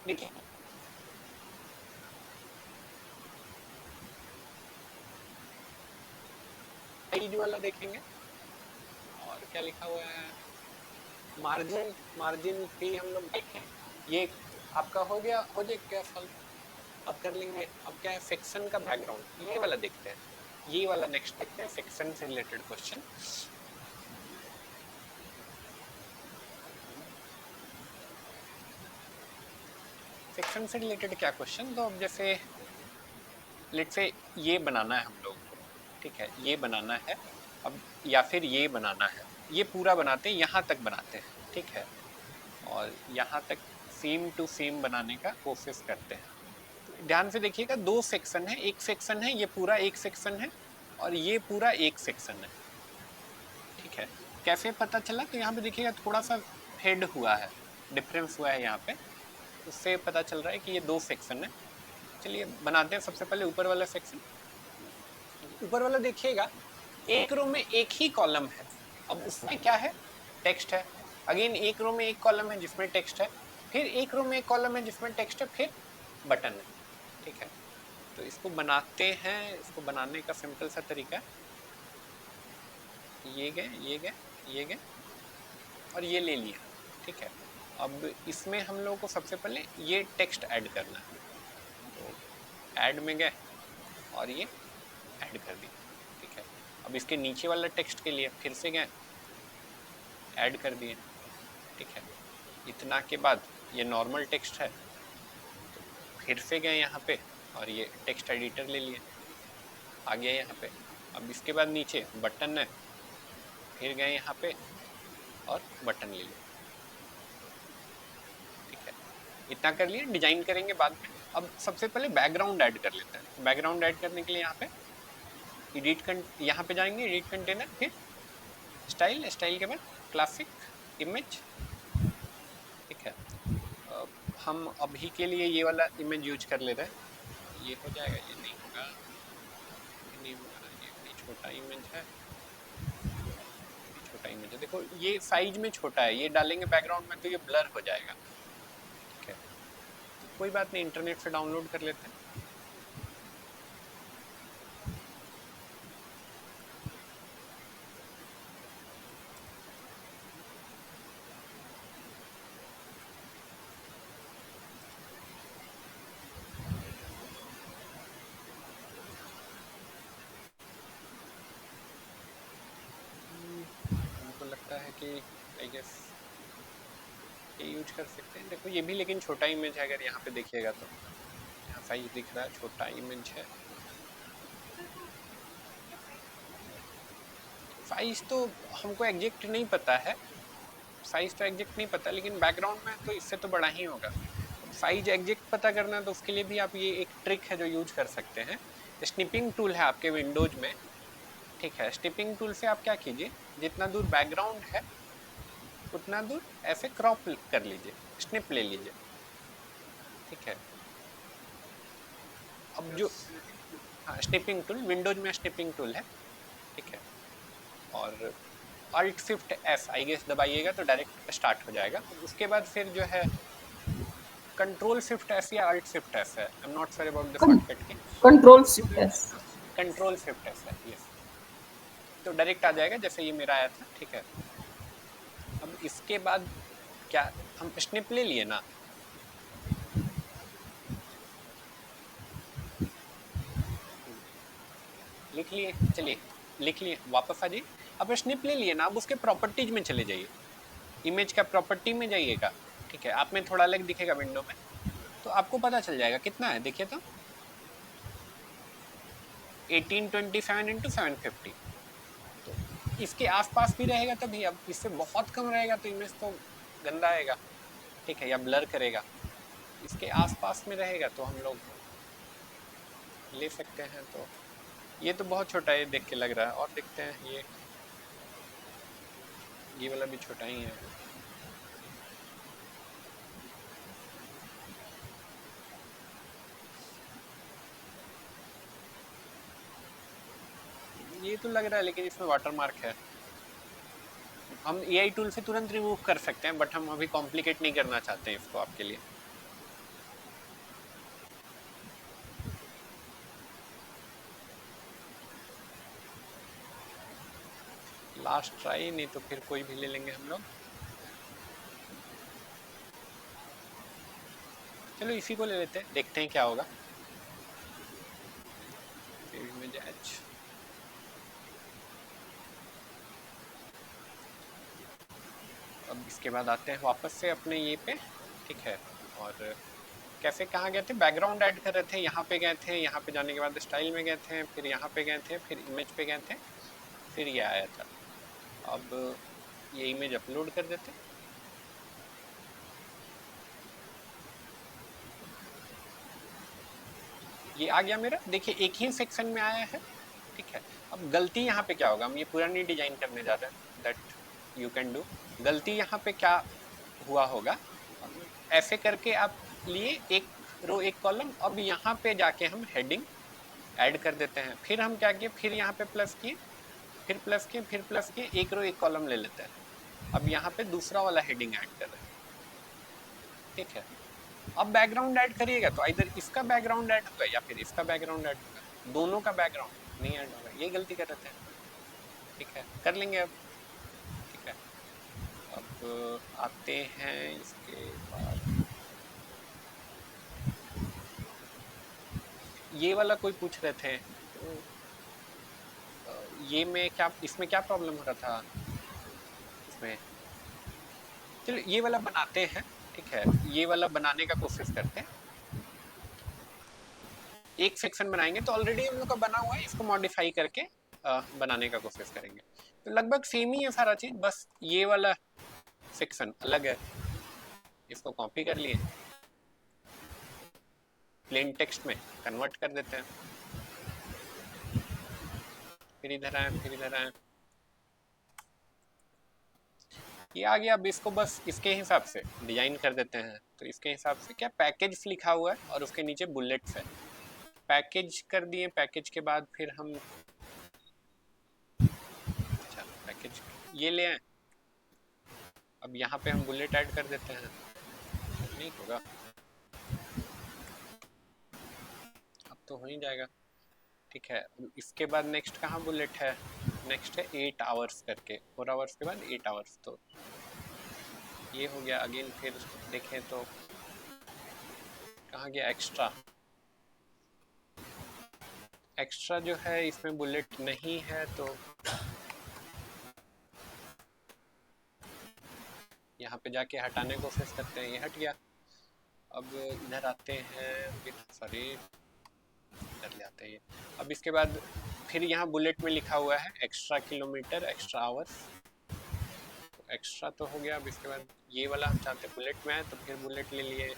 Speaker 1: देखिए पेज वाला देखेंगे और क्या लिखा हुआ है, मार्जिन, मार्जिन भी हम लोग देखें, ये आपका हो गया, हो जाए क्या सॉल्व, अब कर लेंगे। अब क्या है, सेक्शन का बैकग्राउंड, ये वाला देखते हैं, ये वाला नेक्स्ट देखते हैं, सेक्शन से रिलेटेड क्वेश्चन। सेक्शन से रिलेटेड क्या क्वेश्चन, तो अब जैसे लेट्स से ये बनाना है हम लोग को, ठीक है, ये बनाना है अब, या फिर ये बनाना है, ये पूरा बनाते हैं, यहाँ तक बनाते हैं, ठीक है, और यहाँ तक सेम टू सेम बनाने का कोशिश करते हैं। तो ध्यान से देखिएगा, 2 सेक्शन है, एक सेक्शन है ये पूरा एक सेक्शन है और ये पूरा एक सेक्शन है, ठीक है। कैसे पता चला, तो यहाँ पे देखिएगा थोड़ा सा फेड हुआ है, डिफरेंस हुआ है यहाँ पे, उससे पता चल रहा है कि ये 2 सेक्शन है। चलिए बनाते हैं सबसे पहले ऊपर वाला सेक्शन। ऊपर वाला देखिएगा, एक रो में एक ही कॉलम है, अब उसमें क्या है, टेक्स्ट है। अगेन एक रो में एक कॉलम है जिसमें टेक्स्ट है, फिर एक रो में एक कॉलम है जिसमें टेक्स्ट है, फिर बटन है, ठीक है। तो इसको बनाते हैं, इसको बनाने का सिंपल सा तरीका है, ये गए, ये गए, ये गए और ये ले लिया, ठीक है। अब इसमें हम लोगों को सबसे पहले ये टेक्स्ट ऐड करना है, तो ऐड में गए और ये ऐड कर दिया, ठीक है। अब इसके नीचे वाला टेक्स्ट के लिए फिर से गए, ऐड कर दिए, ठीक है। इतना के बाद ये नॉर्मल टेक्स्ट है, तो फिर से गए यहाँ पे और ये टेक्स्ट एडिटर ले लिए, आ गया यहाँ पे। अब इसके बाद नीचे बटन है, फिर गए यहाँ पे और बटन ले लिए, ठीक है। इतना कर लिए, डिजाइन करेंगे बाद में। अब सबसे पहले बैकग्राउंड ऐड कर लेते हैं। बैकग्राउंड ऐड करने के लिए यहाँ पे यहाँ पे जाएंगे, एडिट कंटेनर, फिर स्टाइल, स्टाइल के बाद क्लासिक इमेज, ठीक है। हम अभी के लिए ये वाला इमेज यूज कर ले रहे हैं, ये हो जाएगा, ये नहीं होगा, ये नहीं होगा, ये छोटा इमेज है, छोटा इमेज इमेज है। देखो ये साइज में छोटा है, ये डालेंगे बैकग्राउंड में तो ये ब्लर हो जाएगा। ठीक है, कोई बात नहीं, इंटरनेट से डाउनलोड कर लेते हैं। हमको लगता है कि आई गेस ये यूज कर सकते हैं। देखो ये भी लेकिन छोटा इमेज है, अगर यहाँ पे देखिएगा तो यहाँ साइज दिख रहा है, छोटा इमेज है। साइज तो हमको एग्जैक्ट नहीं पता है, साइज तो एग्जैक्ट नहीं पता, लेकिन बैकग्राउंड में तो इससे तो बड़ा ही होगा। साइज एग्जैक्ट पता करना है तो उसके लिए भी आप ये एक ट्रिक है जो यूज कर सकते हैं। स्निपिंग टूल है आपके विंडोज में, ठीक है। स्निपिंग टूल से आप क्या कीजिए, जितना दूर बैकग्राउंड है उतना दूर ऐसे क्रॉप कर लीजिए, स्निप ले लीजिए, ठीक है। अब जो हाँ स्निपिंग टूल, विंडोज में स्निपिंग टूल है, ठीक है। और Alt Shift S I guess दबाइएगा तो डायरेक्ट स्टार्ट हो जाएगा। उसके बाद फिर जो है Control Shift S या Alt Shift S है, I am not sure about the shortcut की।
Speaker 3: Control shift S.
Speaker 1: Control Shift S है, यस, तो डायरेक्ट आ जाएगा जैसे ये मेरा आया था, ठीक है। अब इसके बाद क्या, हम स्निप ले लिए ना, लिख लिए, चलिए लिख लिए, वापस आ जाइए। अब स्निप ले लिए ना, अब उसके प्रॉपर्टीज में चले जाइए, इमेज का प्रॉपर्टी में जाइएगा, ठीक है। आप में थोड़ा अलग दिखेगा विंडो में, तो आपको पता चल जाएगा कितना है, देखिए तो 1827 इंटू 750, तो इसके आसपास भी रहेगा तभी। अब इससे बहुत कम रहेगा तो इमेज तो गंदा आएगा, ठीक है, या ब्लर करेगा। इसके आसपास में रहेगा तो हम लोग ले सकते हैं। तो ये तो बहुत छोटा है, देख के लग रहा है, और देखते हैं ये वाला भी छोटा ही है। ये तो लग रहा है, लेकिन इसमें वाटर मार्क है। हम AI टूल से तुरंत रिमूव कर सकते हैं, बट हम अभी कॉम्प्लिकेट नहीं करना चाहते हैं इसको आपके लिए। लास्ट ट्राई, नहीं तो फिर कोई भी ले लेंगे हम लोग। चलो इसी को ले लेते हैं, देखते हैं क्या होगा। अब इसके बाद आते हैं वापस से अपने ये पे, ठीक है। और कैसे कहाँ गए थे, बैकग्राउंड ऐड कर रहे थे, यहाँ पे गए थे, यहाँ पे जाने के बाद स्टाइल में गए थे, फिर यहाँ पे गए थे, फिर इमेज पे गए थे, फिर ये आया था। अब ये इमेज अपलोड कर देते, ये आ गया मेरा, देखिए एक ही सेक्शन में आया है, ठीक है। अब गलती यहाँ पे क्या होगा, हम ये पूरा नहीं डिजाइन करने जा रहे हैं, दैट यू कैन डू। गलती यहाँ पे क्या हुआ होगा, ऐसे करके आप लिए एक रो एक कॉलम, अब यहाँ पे जाके हम हेडिंग ऐड कर देते हैं। फिर हम क्या किए, फिर यहाँ पे प्लस किए, फिर प्लस किए, फिर प्लस किए, एक रो एक कॉलम ले लेते हैं। अब यहाँ पे दूसरा वाला हेडिंग ऐड कर रहे हैं, ठीक है। अब बैकग्राउंड ऐड करिएगा तो इधर इसका बैकग्राउंड ऐड होगा या फिर इसका बैकग्राउंड ऐड होगा, दोनों का बैकग्राउंड नहीं ऐड होगा। ये गलती कर रहे थे, ठीक है, कर लेंगे अब, ठीक है। अब आते हैं इसके बाद, ये वाला कोई पूछ रहे थे, तो ये में क्या, इसमें क्या प्रॉब्लम हो रहा था इसमें। चलो ये वाला बनाते हैं, ठीक है, ये वाला बनाने का कोशिश करते हैं। एक सेक्शन बनाएंगे तो ऑलरेडी हम लोग का बना हुआ है, इसको मॉडिफाई करके बनाने का कोशिश करेंगे। तो लगभग सेम ही है सारा चीज, बस ये वाला सेक्शन अलग है। इसको कॉपी कर लिए, प्लेन टेक्स्ट में कन्वर्ट कर देते हैं, फिर इधर आए, फिर इधर आए, ये आ गया। अब इसको बस इसके हिसाब से डिजाइन कर देते हैं। तो इसके हिसाब से क्या, पैकेज लिखा हुआ है और उसके नीचे बुलेट्स है, पैकेज कर दिए। पैकेज के बाद फिर हम, अच्छा पैकेज ये ले आए, अब यहाँ पे हम बुलेट ऐड कर देते हैं, नहीं होगा, अब तो हो ही जाएगा। ठीक है, इसके बाद नेक्स्ट कहाँ बुलेट है, नेक्स्ट है 8 आवर्स करके, 4 आवर्स के बाद 8 आवर्स, तो ये हो गया। अगेन फिर देखें तो कहाँ गया एक्स्ट्रा, एक्स्ट्रा जो है इसमें बुलेट नहीं है, तो यहाँ पे जाके हटाने को कोशिश करते हैं, ये हट गया। अब इधर आते हैं, सॉरी इधर ले आते हैं ये। अब इसके बाद फिर यहाँ बुलेट में लिखा हुआ है एक्स्ट्रा किलोमीटर एक्स्ट्रा आवर्स, तो एक्स्ट्रा तो हो गया। अब इसके बाद ये वाला हम चाहते हैं बुलेट में है, तो फिर बुलेट ले लिए।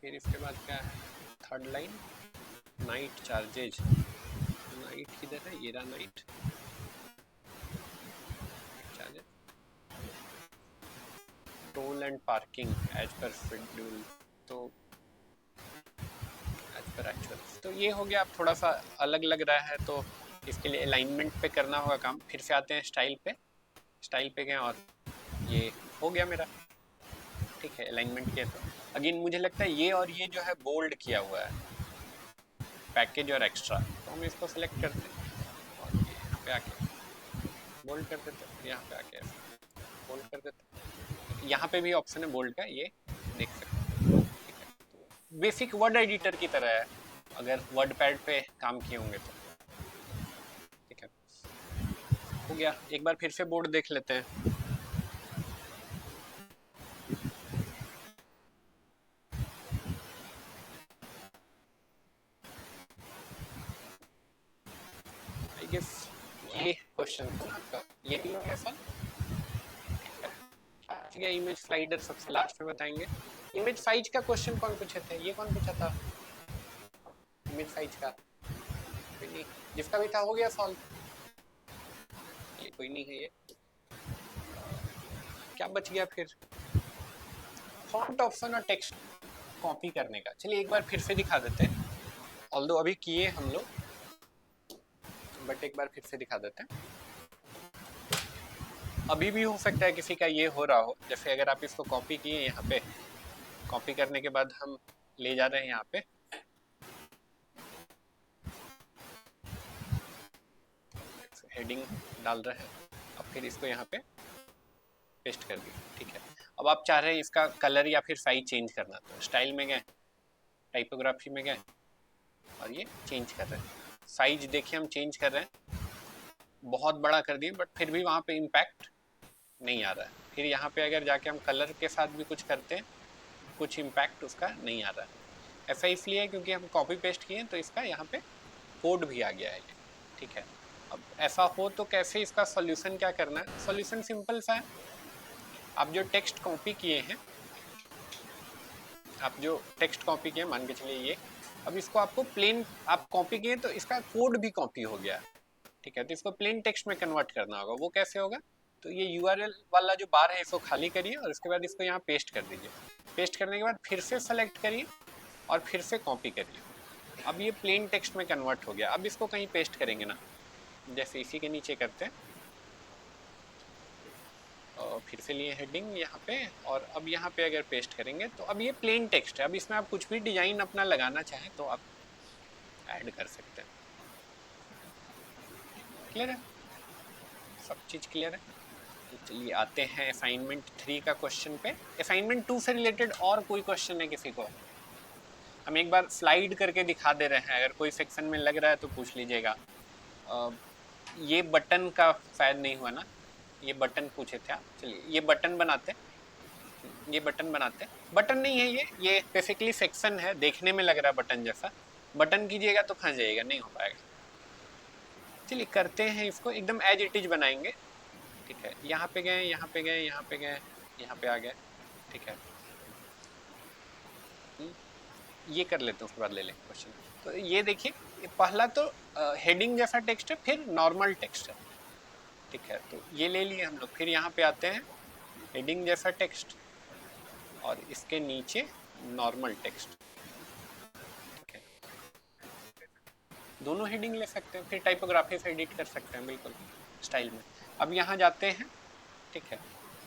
Speaker 1: फिर इसके बाद क्या है, third line night charges, night किधर है, ये रहा night charges, toll and parking as per schedule, तो एज पर एक्चुअल, तो ये हो गया। अब थोड़ा सा अलग लग रहा है, तो इसके लिए अलाइनमेंट पे करना होगा काम। फिर से आते हैं स्टाइल पे, स्टाइल पे गए और ये हो गया मेरा। ठीक है, अलाइनमेंट किया, तो अगेन मुझे लगता है ये और ये जो है बोल्ड किया हुआ है, पैकेज और एक्स्ट्रा, तो हम इसको सिलेक्ट करते हैं और ये यहाँ पे आके बोल्ड कर देते हैं, यहाँ पे आके बोल्ड कर देते हैं। यहाँ पे भी ऑप्शन है बोल्ड का, ये देख सकते हैं। ठीक है, तो बेसिक वर्ड एडिटर की तरह है, अगर वर्ड पैड पे काम किए होंगे तो। ठीक है, हो गया। एक बार फिर से बोर्ड देख लेते हैं। आई गेस ये क्वेश्चन आपका ये भी है सर। ठीक है, इमेज स्लाइडर सबसे लास्ट में बताएंगे। इमेज साइज का क्वेश्चन कौन पूछे थे, ये कौन पूछा था इमेज साइज का? कोई नहीं, जिसका भी था हो गया सॉल्व, ये कोई नहीं है। ये क्या बच गया फिर, फॉन्ट ऑप्शन और टेक्स्ट कॉपी करने का। चलिए एक बार फिर से दिखा देते हैं, ऑल्दो अभी किए हम लोग, बट एक बार फिर से दिखा देते हैं। अभी भी हो सकता है किसी का ये हो रहा हो, जैसे अगर आप इसको कॉपी किए यहाँ पे, कॉपी करने के बाद हम ले जा रहे हैं यहाँ पे, हेडिंग डाल रहे हैं, अब फिर इसको यहाँ पे पेस्ट कर दिया। ठीक है, अब आप चाह रहे हैं इसका कलर या फिर साइज चेंज करना, तो स्टाइल में गए, टाइपोग्राफी में गए और ये चेंज कर रहे हैं। साइज देखिए हम चेंज कर रहे हैं, बहुत बड़ा कर दिए, बट फिर भी वहाँ पे इम्पैक्ट नहीं आ रहा है। फिर यहाँ पे अगर जाके हम कलर के साथ भी कुछ करते हैं, कुछ इम्पैक्ट उसका नहीं आ रहा है। ऐसा इसलिए है क्योंकि हम कॉपी पेस्ट किए तो इसका यहाँ पे कोड भी आ गया है ये। ठीक है, अब ऐसा हो तो कैसे इसका सॉल्यूशन क्या करना है? सॉल्यूशन सिंपल सा है, आप जो टेक्स्ट कॉपी किए हैं, आप जो टेक्स्ट कॉपी किए मान के चलिए ये, अब इसको आपको प्लेन आप कॉपी किए तो इसका कोड भी कॉपी हो गया। ठीक है, तो इसको प्लेन टेक्स्ट में कन्वर्ट करना होगा। वो कैसे होगा? तो ये URL वाला जो बार है इसको खाली करिए और उसके बाद इसको यहाँ पेस्ट कर दीजिए। पेस्ट करने के बाद फिर से सेलेक्ट करिए और फिर से कॉपी करिए। अब ये प्लेन टेक्स्ट में कन्वर्ट हो गया। अब इसको कहीं पेस्ट करेंगे ना, जैसे इसी के नीचे करते हैं, और फिर से लिए हेडिंग यहाँ पे, और अब यहाँ पे अगर पेस्ट करेंगे तो अब ये प्लेन टेक्स्ट है। अब इसमें आप कुछ भी डिजाइन अपना लगाना चाहें तो आप ऐड कर सकते हैं। क्लियर है, सब चीज़ क्लियर है? तो चलिए आते हैं असाइनमेंट 3 का क्वेश्चन पे। असाइनमेंट 2 से रिलेटेड और कोई क्वेश्चन है किसी को? हम एक बार स्लाइड करके दिखा दे रहे हैं, अगर कोई सेक्शन में लग रहा है तो पूछ लीजिएगा। ये बटन का शायद नहीं हुआ ना, ये बटन पूछे थे आप। चलिए ये बटन बनाते, ये बटन बनाते, बटन नहीं है ये बेसिकली सेक्शन है, देखने में लग रहा है बटन जैसा। बटन कीजिएगा तो फंस जाइएगा, नहीं हो पाएगा। चलिए करते हैं इसको, एकदम एज इट इज बनाएंगे। ठीक है, यहाँ पे गए, यहाँ पे गए, यहाँ पे गए, यहाँ पे आ गए। ठीक है, ये कर लेते हैं, उसके बाद ले लें क्वेश्चन। तो ये देखिए, पहला तो हेडिंग जैसा टेक्स्ट है, फिर नॉर्मल टेक्स्ट है। ठीक है, तो ये ले लिए हम लोग। फिर यहाँ पे आते हैं, हेडिंग जैसा टेक्स्ट और इसके नीचे नॉर्मल टेक्स्ट। ठीक है, दोनों हेडिंग ले सकते हैं, फिर टाइपोग्राफी से एडिट कर सकते हैं बिल्कुल स्टाइल में। अब यहाँ जाते हैं, ठीक है,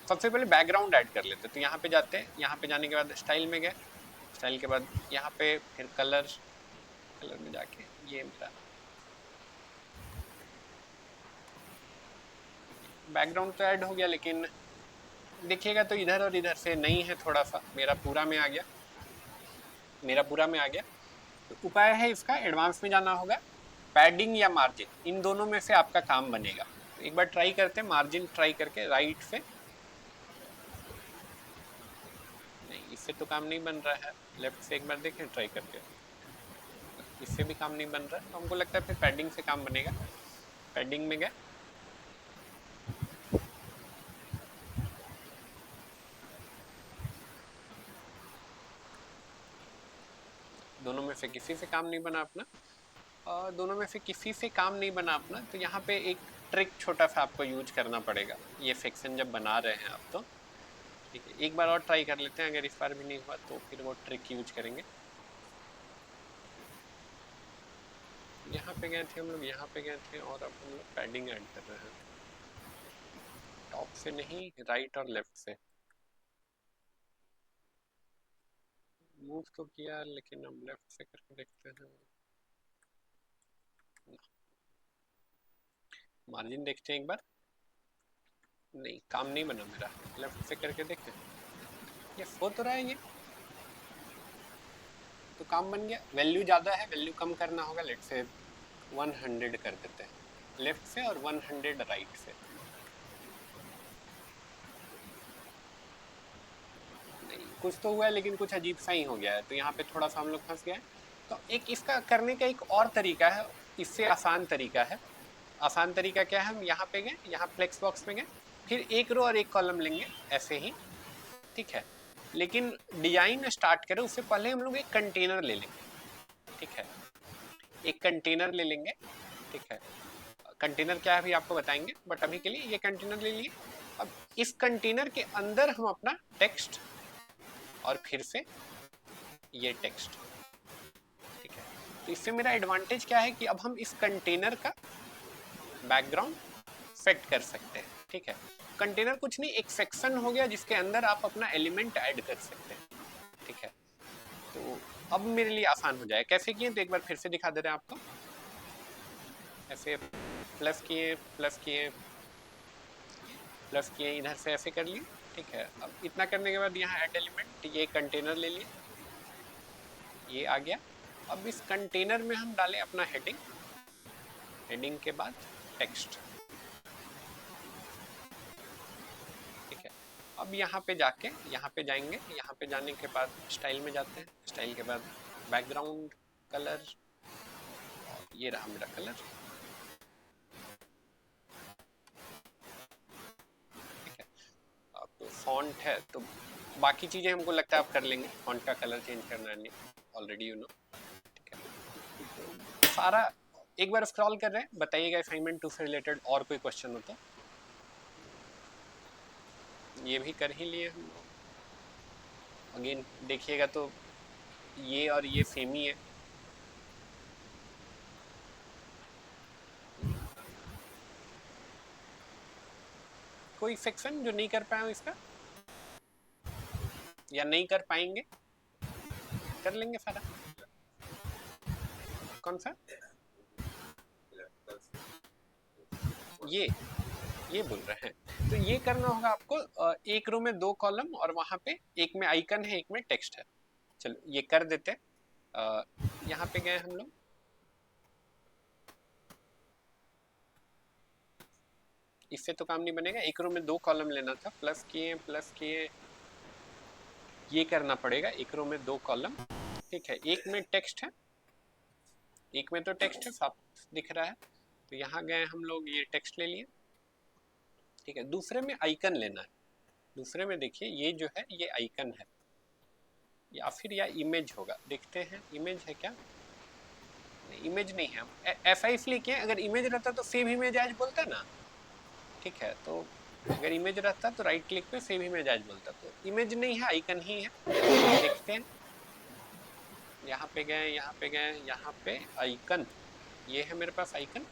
Speaker 1: सबसे पहले बैकग्राउंड ऐड कर लेते हैं। तो यहाँ पे जाते हैं, यहाँ पे जाने के बाद स्टाइल में गए, स्टाइल के बाद यहाँ पे फिर कलर, कलर में जाके ये मेरा बैकग्राउंड तो ऐड हो गया, लेकिन देखिएगा तो इधर और इधर से नहीं है, थोड़ा सा मेरा पूरा में आ गया, मेरा पूरा में आ गया। तो उपाय है इसका, एडवांस में जाना होगा, पैडिंग या मार्जिन, इन दोनों में से आपका काम बनेगा। तो एक बार ट्राई करते हैं, मार्जिन ट्राई करके राइट से, नहीं इससे तो काम नहीं बन रहा है, लेफ्ट से एक बार देखें ट्राई करके, इससे भी काम नहीं बन रहा है। तो हमको लगता है फिर पैडिंग से काम बनेगा। पैडिंग में गए, दोनों में से किसी से काम नहीं बना अपना, और दोनों में से किसी से काम नहीं बना अपना, तो यहाँ पे एक ट्रिक छोटा सा आपको यूज करना पड़ेगा, ये सेक्शन जब बना रहे हैं आप। तो ठीक है, एक बार और ट्राई कर लेते हैं, अगर इस बार भी नहीं हुआ तो फिर वो ट्रिक यूज करेंगे। यहाँ पे गए थे हम लोग, यहाँ पे गए थे, और अब हम लोग पैडिंग ऐड कर रहे हैं, टॉप से नहीं, राइट और लेफ्ट से। मूव तो किया, लेकिन अब लेफ्ट से करके देखते हैं। मार्जिन देखते हैं एक बार, नहीं काम नहीं बना मेरा, लेफ्ट से करके देखते हैं, ये हो तो रहा है, ये तो काम बन गया। वैल्यू ज़्यादा है, वैल्यू कम करना होगा, लेट से 100 कर देते हैं लेफ्ट से, और 100 राइट से। नहीं कुछ तो हुआ है, लेकिन कुछ अजीब सा ही हो गया है, तो यहाँ पे थोड़ा सा हम लोग फंस गए। तो एक इसका करने का एक और तरीका है, इससे आसान तरीका है। आसान तरीका क्या है, हम यहाँ पे गए, यहाँ फ्लेक्स बॉक्स में गए, फिर एक रो और एक कॉलम लेंगे ऐसे ही, ठीक है। लेकिन डिजाइन स्टार्ट करें उससे पहले हम लोग एक कंटेनर ले लेंगे, ठीक है, एक कंटेनर ले लेंगे, ठीक है। कंटेनर क्या है अभी आपको बताएंगे, बट अभी के लिए ये कंटेनर ले लिए। अब इस कंटेनर के अंदर हम अपना टेक्स्ट, और फिर से ये टेक्स्ट, ठीक है। तो इससे मेरा एडवांटेज क्या है कि अब हम इस कंटेनर का बैकग्राउंड सेट कर सकते हैं, ठीक है। कंटेनर कुछ नहीं, एक सेक्शन हो गया जिसके अंदर आप अपना एलिमेंट ऐड कर सकते हैं, ठीक है। तो अब मेरे लिए आसान हो जाए, कैसे किए तो एक बार फिर से दिखा दे रहे हैं आपको। ऐसे प्लस किए, प्लस किए, प्लस किए, इधर से ऐसे कर लिए, ठीक है। अब इतना करने के बाद यहाँ ऐड एलिमेंट, ये कंटेनर ले लिए, ये आ गया। अब इस कंटेनर में हम डालें अपना हेडिंग, हेडिंग के बाद टेक्स्ट, ठीक है। अब यहाँ पे जाके, यहाँ पे जाएंगे, यहाँ पे जाने के बाद स्टाइल में जाते हैं, स्टाइल के बाद बैकग्राउंड कलर, ये रहा मेरा कलर, ठीक है। अब तो फॉन्ट है, तो बाकी चीज़ें हमको लगता है आप कर लेंगे, फॉन्ट का कलर चेंज करना है नहीं, ऑलरेडी यू नो, ठीक है। सारा एक बार स्क्रॉल कर रहे हैं, बताइएगा असाइनमेंट 2 से रिलेटेड और कोई क्वेश्चन हो तो। ये भी कर ही लिए हम लोग, अगेन देखिएगा तो ये और ये सेम ही है, कोई सेक्शन जो नहीं कर पाए हो इसका, या नहीं कर पाएंगे, कर लेंगे सारा। कौन सा, ये बोल रहे हैं, तो ये करना होगा आपको, एक रो में 2 कॉलम, और वहां पे एक में आइकन है, एक में टेक्स्ट है। चलो ये कर देते हैं। यहाँ पे गए हम लोग, इससे तो काम नहीं बनेगा, एक रो में 2 कॉलम लेना था, प्लस किए, प्लस किए, ये करना पड़ेगा, एक रो में 2 कॉलम, ठीक है। एक में टेक्स्ट है, एक में तो टेक्स्ट है, साफ दिख रहा है, तो यहाँ गए हम लोग, ये टेक्स्ट ले लिए, ठीक है। दूसरे में आइकन लेना है, दूसरे में देखिए ये जो है ये आइकन है, या फिर या इमेज होगा, देखते हैं इमेज है क्या, नहीं इमेज नहीं है। ऐसा इसलिए किया, अगर इमेज रहता तो सेव इमेज एज बोलता ना, ठीक है। तो अगर इमेज रहता तो राइट क्लिक पे सेव इमेज एज बोलता, तो इमेज नहीं है, आइकन ही है। देखते हैं, यहाँ पे गए, यहाँ पे गए, यहाँ पे आइकन, ये है मेरे पास आइकन,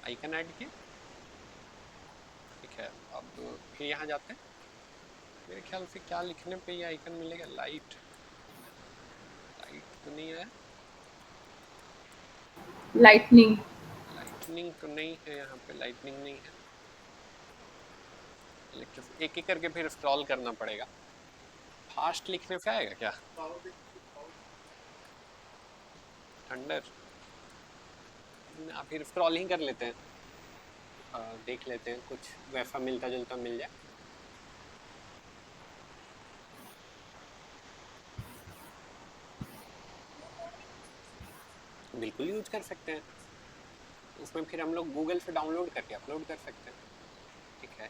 Speaker 1: आइकन ऐड किया, ठीक है। अब फिर यहाँ जाते हैं, मेरे ख्याल से क्या लिखने पे ये आइकन मिलेगा, लाइट, लाइट तो नहीं है,
Speaker 3: लाइटनिंग।
Speaker 1: लाइटनिंग तो नहीं है, यहाँ पे लाइटनिंग नहीं है, इलेक्ट्रिक, एक एक करके फिर स्क्रॉल करना पड़ेगा। फास्ट लिखने से आएगा क्या, थंडर, ना फिर स्क्रॉल ही कर लेते हैं, देख लेते हैं कुछ वैसा मिलता जुलता मिल जाए। बिल्कुल यूज कर सकते हैं, उसमें फिर हम लोग गूगल से डाउनलोड करके अपलोड कर सकते हैं, ठीक है।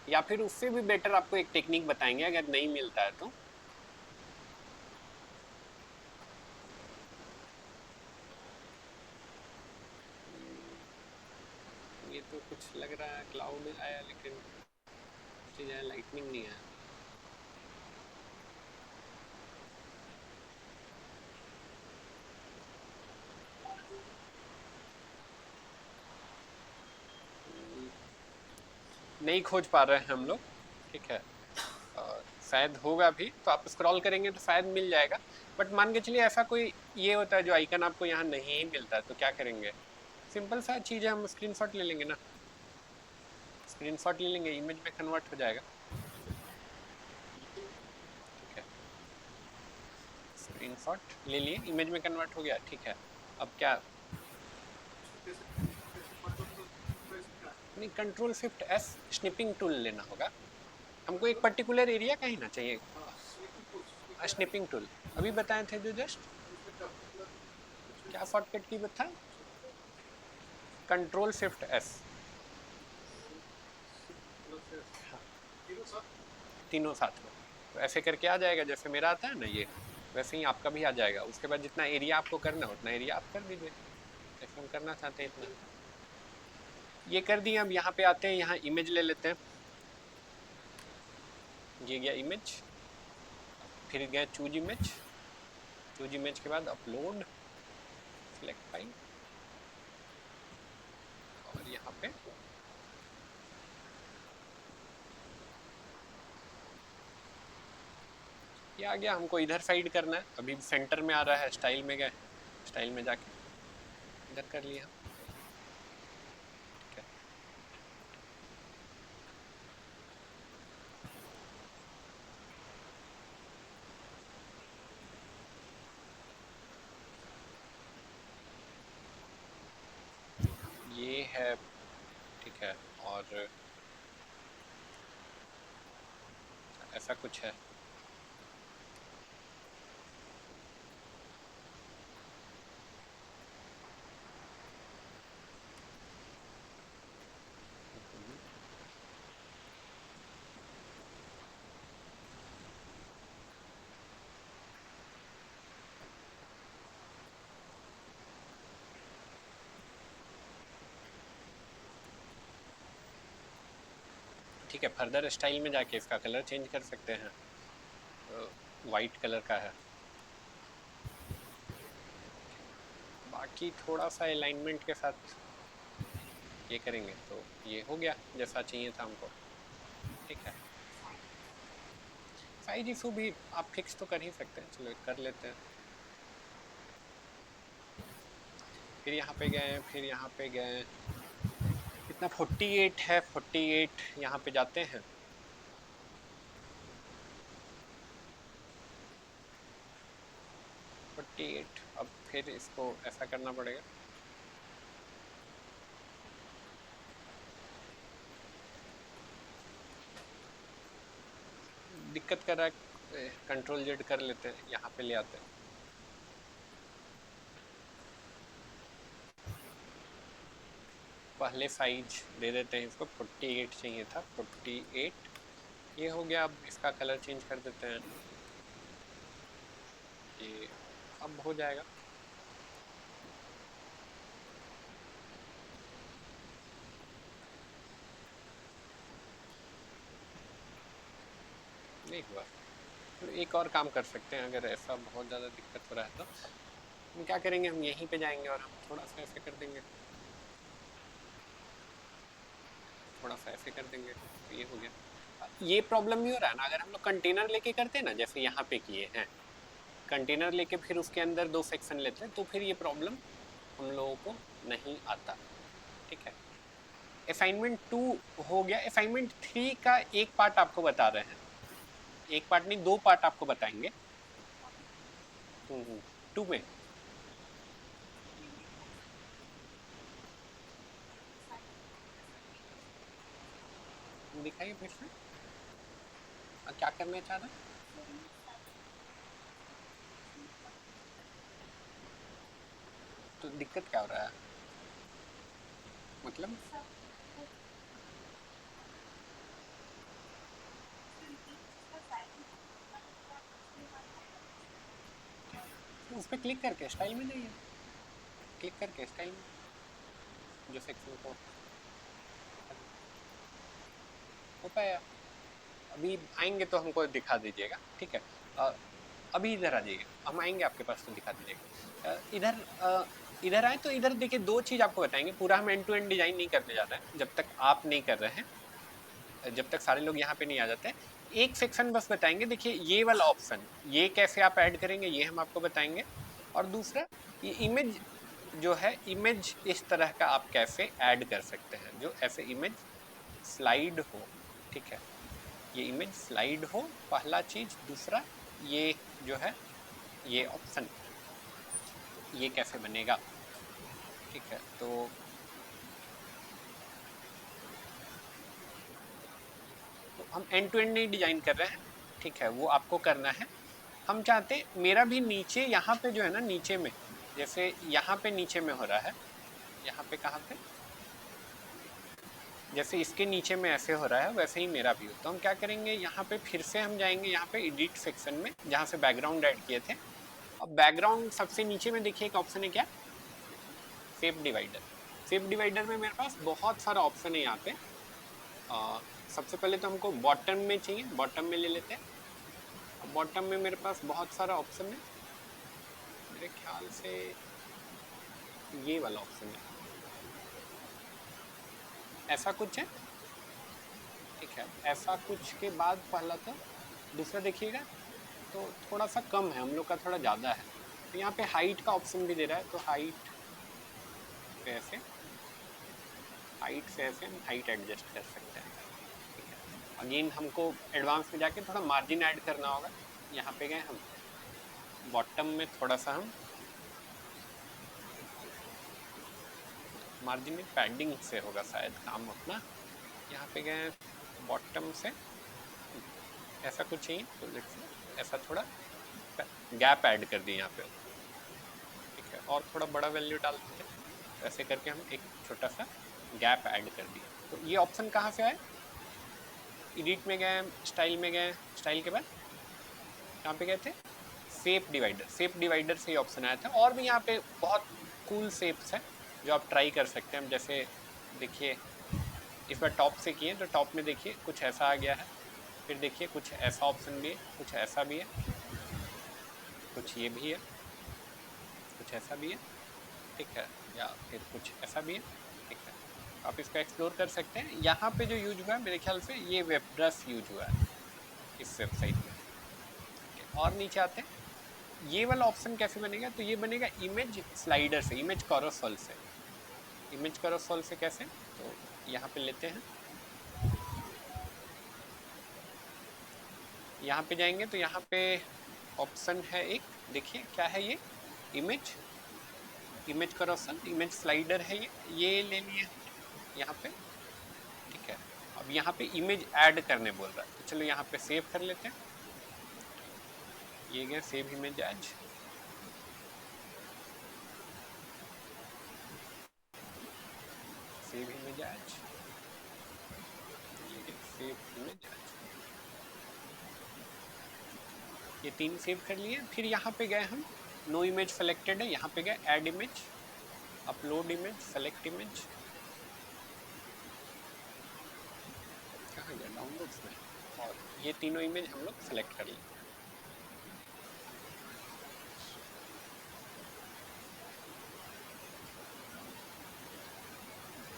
Speaker 1: या फिर उससे भी बेटर आपको एक टेक्निक बताएंगे अगर नहीं मिलता है तो, ये तो कुछ लग रहा है क्लाउड आया लेकिन चीज़ है, लाइटनिंग नहीं है। नहीं खोज पा रहे हैं हम लोग, ठीक है। शायद होगा भी, तो आप स्क्रॉल करेंगे तो शायद मिल जाएगा। बट मान के चलिए ऐसा कोई ये होता है जो आइकन आपको यहाँ नहीं मिलता है, तो क्या करेंगे, सिंपल सा चीज़ है, हम स्क्रीनशॉट ले लेंगे ना, स्क्रीनशॉट ले लेंगे, इमेज में कन्वर्ट हो जाएगा, ठीक है। स्क्रीनशॉट ले लिए, इमेज में कन्वर्ट हो गया, ठीक है। अब क्या, नहीं, control shift S snipping tool लेना होगा हमको, एक पर्टिकुलर एरिया का ही ना चाहिए, स्निपिंग टूल अभी बताए थे जो जस्ट, क्या शॉर्टकट की बता, कंट्रोल शिफ्ट एस, तीनों साथ में, तो ऐसे करके आ जाएगा, जैसे मेरा आता है ना ये, वैसे ही आपका भी आ जाएगा। उसके बाद जितना एरिया आपको करना है उतना एरिया आप कर दीजिए, जैसे हम करना चाहते हैं इतना, ये कर दिए। अब यहाँ पे आते हैं, यहाँ इमेज ले लेते हैं, ये गया इमेज, फिर गया चूज इमेज, चूज इमेज के बाद अपलोड, सिलेक्ट फाइल, और यहाँ पे ये आ गया। हमको इधर साइड करना है, अभी सेंटर में आ रहा है, स्टाइल में गए, स्टाइल में जाके इधर कर लिया, ठीक है। ये है, ठीक है, और ऐसा कुछ है, ठीक है। फर्दर स्टाइल में जाके इसका कलर चेंज कर सकते हैं, वाइट कलर का है, बाकी थोड़ा सा अलाइनमेंट के साथ ये करेंगे तो ये हो गया जैसा चाहिए था हमको, ठीक है। साइज इशू भी आप फिक्स तो कर ही सकते हैं, चलो कर लेते हैं। फिर यहाँ पे गए, फिर यहाँ पे गए, कितना 48 है, 48 यहाँ पे जाते हैं, 48। अब फिर इसको ऐसा करना पड़ेगा, दिक्कत कर रहा है, कंट्रोल जेड कर लेते हैं, यहाँ पे ले आते हैं, पहले साइज दे देते हैं इसको, 48 चाहिए था, 48 ये हो गया। अब इसका कलर चेंज कर देते हैं, ये अब हो जाएगा। नहीं हुआ तो एक और काम कर सकते हैं, अगर ऐसा बहुत ज़्यादा दिक्कत हो रहा है तो हम क्या करेंगे, हम यहीं पे जाएंगे और हम थोड़ा सा ऐसे कर देंगे, थोड़ा सा ऐसे कर देंगे, तो ये हो गया। ये प्रॉब्लम नहीं हो रहा है ना, अगर हम लोग कंटेनर लेके करते हैं ना, जैसे यहाँ पे किए हैं, कंटेनर लेके फिर उसके अंदर 2 सेक्शन लेते हैं, तो फिर ये प्रॉब्लम हम लोगों को नहीं आता। ठीक है, असाइनमेंट 2 हो गया। असाइनमेंट 3 का एक पार्ट आपको बता रहे हैं, एक पार्ट नहीं 2 पार्ट आपको बताएंगे। 2 में दिखाइए फिर से, क्या करना चाह रहे हैं? तो दिक्कत क्या हो रहा है, मतलब उस पर क्लिक करके स्टाइल में जाइए, क्लिक करके स्टाइल में जो सेक्शन को हो पाया। अभी आएंगे तो हमको दिखा दीजिएगा, ठीक है। अभी इधर आ जाइए, हम आएंगे आपके पास तो दिखा दीजिएगा। इधर आए तो इधर देखिए, 2 चीज आपको बताएंगे। पूरा हम एंड टू एंड डिजाइन नहीं करने जा रहे हैं जब तक आप नहीं कर रहे हैं, जब तक सारे लोग यहाँ पे नहीं आ जाते हैं। एक सेक्शन बस बताएंगे, देखिए ये वाला ऑप्शन, ये कैसे आप ऐड करेंगे ये हम आपको बताएंगे। और दूसरा, ये इमेज जो है, इमेज इस तरह का आप कैसे ऐड कर सकते हैं जो ऐसे इमेज स्लाइड हो। ठीक है, ये इमेज स्लाइड हो, पहला चीज। दूसरा, ये जो है ये ऑप्शन, ये कैसे बनेगा। ठीक है, तो हम एंड टू एंड नहीं डिजाइन कर रहे हैं, ठीक है, वो आपको करना है। हम चाहते हैं मेरा भी नीचे यहाँ पे जो है ना, नीचे में, जैसे यहाँ पे नीचे में हो रहा है, यहाँ पे कहाँ पे, जैसे इसके नीचे में ऐसे हो रहा है वैसे ही मेरा भी हो। तो हम क्या करेंगे, यहाँ पे फिर से हम जाएंगे, यहाँ पे एडिट सेक्शन में जहाँ से बैकग्राउंड ऐड किए थे। अब बैकग्राउंड सबसे नीचे में देखिए एक ऑप्शन है, क्या, शेप डिवाइडर। शेप डिवाइडर में मेरे पास बहुत सारा ऑप्शन है यहाँ पे। सबसे पहले तो हमको बॉटम में चाहिए, बॉटम में ले लेते हैं। बॉटम में मेरे पास बहुत सारा ऑप्शन है, मेरे ख्याल से ये वाला ऑप्शन है, ऐसा कुछ है। ठीक है, ऐसा कुछ के बाद पहला था, दूसरा देखिएगा तो थोड़ा सा कम है, हम लोग का थोड़ा ज़्यादा है। तो यहाँ पे हाइट का ऑप्शन भी दे रहा है, तो हाइट पे ऐसे, हाइट से ऐसे हम हाइट एडजस्ट कर सकते हैं। ठीक है, अगेन हमको एडवांस में जाके थोड़ा मार्जिन ऐड करना होगा। यहाँ पे गए हम, बॉटम में थोड़ा सा हम मार्जिन में पैडिंग से होगा शायद काम अपना। यहाँ पे गए बॉटम से, ऐसा कुछ चाहिए तो लेट्स ऐसा थोड़ा गैप ऐड कर दिए यहाँ पे। ठीक है, और थोड़ा बड़ा वैल्यू डाल देते हैं, तो ऐसे करके हम एक छोटा सा गैप ऐड कर दिए। तो ये ऑप्शन कहाँ से आए, एडिट में गए, स्टाइल में गए, स्टाइल के बाद कहाँ पे गए थे, शेप डिवाइडर। शेप डिवाइडर से ये ऑप्शन आया था। और भी यहाँ पे बहुत कूल शेप्स है जो आप ट्राई कर सकते हैं। जैसे देखिए, इस बार टॉप से किए तो टॉप में देखिए कुछ ऐसा आ गया है, फिर देखिए कुछ ऐसा ऑप्शन भी है, कुछ ऐसा भी है, कुछ ये भी है, कुछ ऐसा भी है। ठीक है, या फिर कुछ ऐसा भी है। ठीक है, आप इसका एक्सप्लोर कर सकते हैं। यहाँ पे जो यूज हुआ है मेरे ख्याल से ये वेब ब्रश यूज हुआ है इस वेबसाइट में। और नीचे आते हैं, ये वाला ऑप्शन कैसे बनेगा, तो ये बनेगा इमेज स्लाइडर से, इमेज कैरोसेल से। इमेज कैरोसेल से कैसे, तो यहाँ पे लेते हैं, यहाँ पे जाएंगे तो यहाँ पे ऑप्शन है एक, देखिए क्या है ये, image, image carousel, image slider है ये ले लिए हमने यहाँ पे। ठीक है, अब यहाँ पे इमेज ऐड करने बोल रहा है, तो चलो यहाँ पे सेव कर लेते हैं। ये गया save image as, save image as, ये गया सेव इमेज एज। ये 3 सेव कर लिए। फिर यहाँ पे गए हम, नो इमेज सेलेक्टेड है, यहाँ पे गए add image, upload image, select image, कहाँ गया डाउनलोड्स में, और ये तीनों इमेज हम लोग सेलेक्ट कर लिए।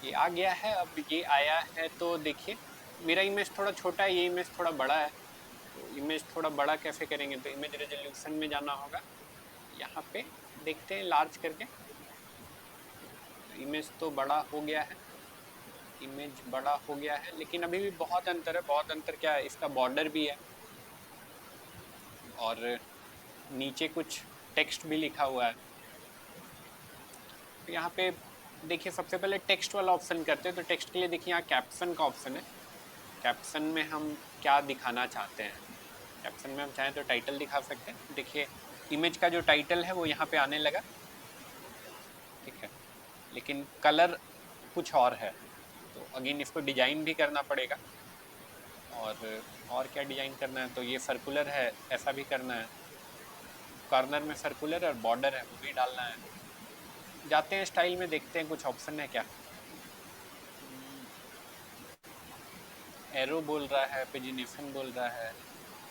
Speaker 1: ये आ गया है। अब ये आया है तो देखिए मेरा इमेज थोड़ा छोटा है, ये इमेज थोड़ा बड़ा है। तो इमेज थोड़ा बड़ा कैसे करेंगे, तो इमेज रेजोल्यूशन में जाना होगा। यहाँ पे देखते हैं लार्ज करके, इमेज तो बड़ा हो गया है, इमेज बड़ा हो गया है, लेकिन अभी भी बहुत अंतर है। बहुत अंतर क्या है, इसका बॉर्डर भी है और नीचे कुछ टेक्स्ट भी लिखा हुआ है। तो यहाँ पे देखिए सबसे पहले टेक्स्ट वाला ऑप्शन करते हैं। तो टेक्स्ट के लिए देखिए यहाँ कैप्शन का ऑप्शन है। कैप्शन में हम क्या दिखाना चाहते हैं, कैप्शन में हम चाहें तो टाइटल दिखा सकते हैं। देखिए इमेज का जो टाइटल है वो यहाँ पे आने लगा, ठीक है, लेकिन कलर कुछ और है। तो अगेन इसको डिजाइन भी करना पड़ेगा। और क्या डिजाइन करना है, तो ये सर्कुलर है, ऐसा भी करना है। कॉर्नर में सर्कुलर और बॉर्डर है वो भी डालना है। जाते हैं स्टाइल में, देखते हैं कुछ ऑप्शन है क्या। एरो बोल रहा है, पेजिनेशन बोल रहा है,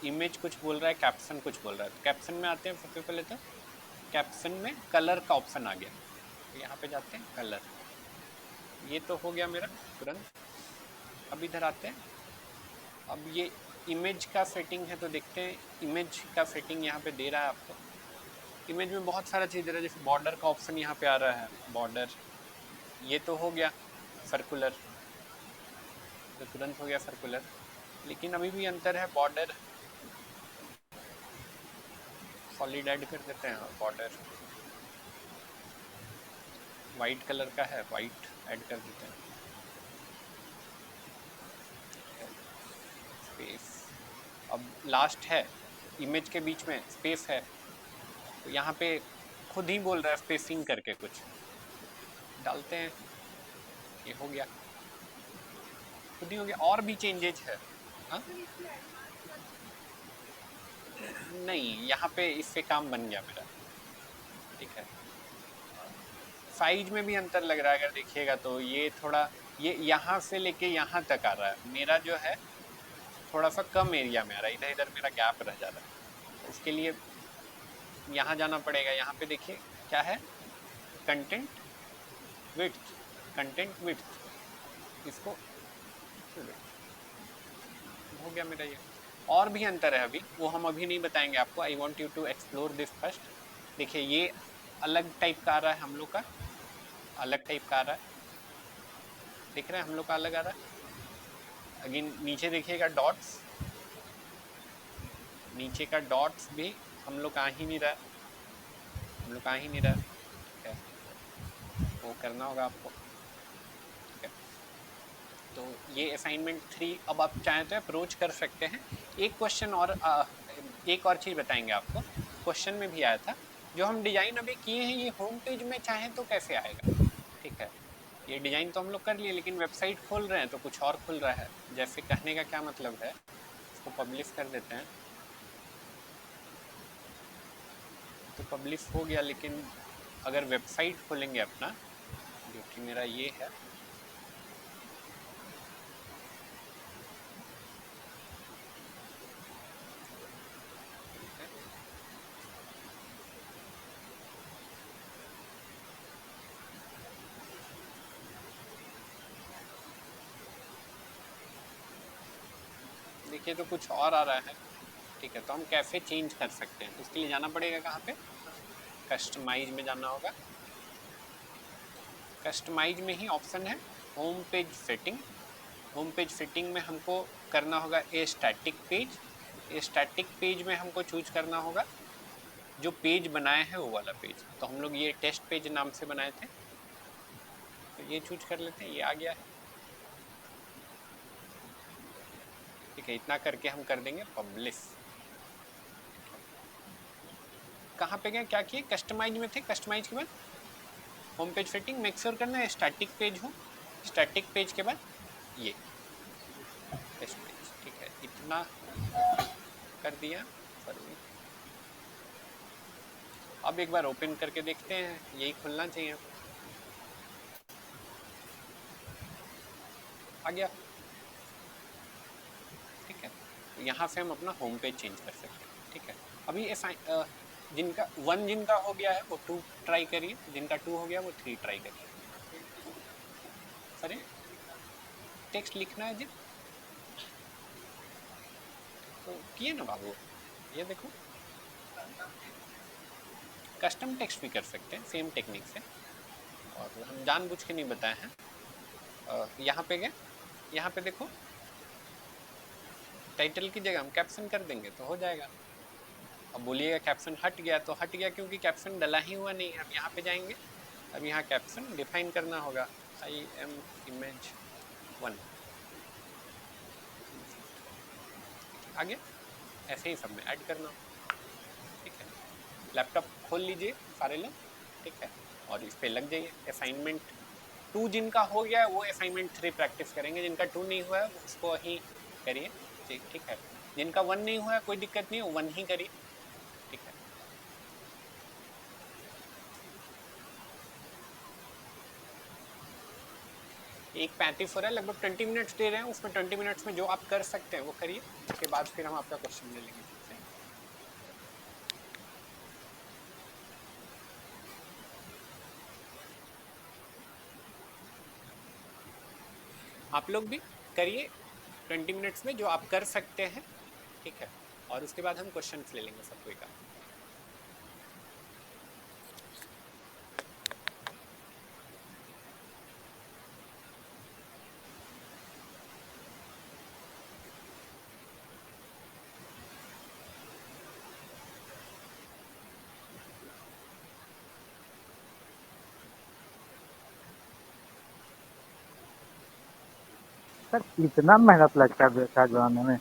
Speaker 1: इमेज कुछ बोल रहा है, कैप्शन कुछ बोल रहा है। तो कैप्शन में आते हैं सबसे पहले। तो कैप्शन में कलर का ऑप्शन आ गया, तो यहाँ पे जाते हैं कलर। ये तो हो गया मेरा तुरंत। अब इधर आते हैं। अब ये इमेज का सेटिंग है, तो देखते हैं इमेज का सेटिंग यहाँ पे दे रहा है आपको। इमेज में बहुत सारा चीज़ दे रहा है, जैसे बॉर्डर का ऑप्शन यहाँ पे आ रहा है। बॉर्डर ये तो हो गया सर्कुलर, तो तुरंत हो गया सर्कुलर, लेकिन अभी भी अंतर है। बॉर्डर सॉलिड ऐड कर देते हैं, बॉर्डर वाइट कलर का है, वाइट ऐड कर देते हैं। स्पेस अब लास्ट है, इमेज के बीच में स्पेस है, तो यहाँ पे खुद ही बोल रहा है स्पेसिंग करके कुछ डालते हैं। ये हो गया, खुद ही हो गया। और भी चेंजेज है। हाँ नहीं, यहाँ पे इससे काम बन गया मेरा, ठीक है। साइज में भी अंतर लग रहा है, अगर देखिएगा तो ये थोड़ा, ये यहाँ से लेके यहाँ तक आ रहा है। मेरा जो है थोड़ा सा कम एरिया में आ रहा है, इधर इधर मेरा गैप रह जा रहा है। उसके लिए यहाँ जाना पड़ेगा। यहाँ पे देखिए क्या है, कंटेंट विड्थ, कंटेंट विड्थ, इसको हो गया मेरा ये। और भी अंतर है अभी, वो हम अभी नहीं बताएंगे आपको। I want you to explore this first. देखिए ये अलग टाइप का आ रहा है, हम लोग का अलग टाइप का आ रहा है, दिख रहा है हम लोग का अलग आ रहा है। अगेन नीचे देखिएगा डॉट्स, नीचे का डॉट्स भी हम लोग आ ही नहीं रहा है, हम लोग आ ही नहीं रहा है, ठीक है। वो करना होगा आपको, ठीक है। तो ये असाइनमेंट 3 अब आप चाहें तो अप्रोच कर सकते हैं। एक क्वेश्चन और एक और चीज़ बताएंगे आपको, क्वेश्चन में भी आया था। जो हम डिज़ाइन अभी किए हैं ये होम पेज में चाहें तो कैसे आएगा, ठीक है। ये डिज़ाइन तो हम लोग कर लिए, लेकिन वेबसाइट खोल रहे हैं तो कुछ और खुल रहा है। जैसे कहने का क्या मतलब है, इसको पब्लिश कर देते हैं, तो पब्लिश हो गया। लेकिन अगर वेबसाइट खोलेंगे अपना, जो कि मेरा ये है, देखिए तो कुछ और आ रहा है, ठीक है। तो हम कैसे चेंज कर सकते हैं, उसके लिए जाना पड़ेगा कहाँ पे, कस्टमाइज में जाना होगा। कस्टमाइज में ही ऑप्शन है home page setting. Home page setting में हमको करना होगा a static page. A static page में हमको चूज करना होगा जो पेज बनाए हैं वो वाला पेज। तो हम लोग ये टेस्ट पेज नाम से बनाए थे, तो ये चूज कर लेते हैं, ये आ गया है, ठीक है। इतना करके हम कर देंगे पब्लिश। कहाँ पे गए, क्या किए, कस्टमाइज में थे। कस्टमाइज के बाद home page setting, make sure करना है स्टैटिक पेज हो। स्टैटिक पेज के बाद ये टेस्ट पेज, ठीक है। इतना कर दिया। अब एक बार ओपन करके देखते हैं, यही खुलना चाहिए, आ गया, ठीक है। तो यहाँ से हम अपना होम पेज चेंज कर सकते हैं, ठीक है। अभी जिनका 1 जिनका हो गया है वो 2 ट्राई करिए, जिनका 2 हो गया वो 3 ट्राई करिए। अरे टेक्स्ट लिखना है जी, तो किए ना बाबू, ये देखो कस्टम टेक्स्ट भी कर सकते हैं सेम टेक्निक से, और हम जानबूझ के नहीं बताए हैं। यहाँ पे गए, यहाँ पे देखो टाइटल की जगह हम कैप्शन कर देंगे तो हो जाएगा। अब बोलिएगा कैप्शन हट गया, तो हट गया क्योंकि कैप्शन डला ही हुआ नहीं है। अब यहाँ पे जाएंगे, अब यहाँ कैप्शन डिफाइन करना होगा, आई एम इमेज 1, आगे ऐसे ही सब में ऐड करना होगा, ठीक है। लैपटॉप खोल लीजिए सारे लोग, ठीक है, और इस पे लग जाइए। असाइनमेंट 2 जिनका हो गया है वो असाइनमेंट 3 प्रैक्टिस करेंगे, जिनका 2 नहीं हुआ है उसको ही करिए, ठीक है। जिनका 1 नहीं हुआ है कोई दिक्कत नहीं है, 1 ही करिए, ठीक है। एक 35 हो रहा है, लगभग 20 मिनट्स दे रहे हैं, उसमें 20 मिनट्स में जो आप कर सकते हैं वो करिए, उसके बाद फिर हम आपका क्वेश्चन ले लेंगे, ठीक है। आप लोग भी करिए 20 मिनट्स में जो आप कर सकते हैं, ठीक है, और उसके बाद हम क्वेश्चन ले लेंगे सब कोई का।
Speaker 4: सर इतना मेहनत लगता है ब्रेकफास्ट बनाने में?